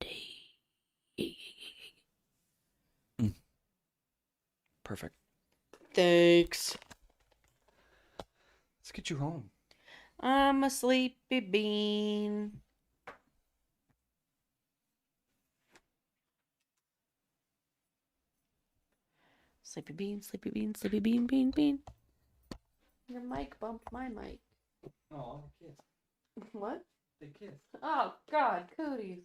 S1: day.
S2: Perfect.
S1: Thanks.
S2: Let's get you home.
S1: I'm a sleepy bean. Sleepy bean, sleepy bean, sleepy bean, bean, bean. Your mic bumped my mic.
S2: Oh, they kissed.
S1: What?
S2: They kissed.
S1: Oh, God, cooties.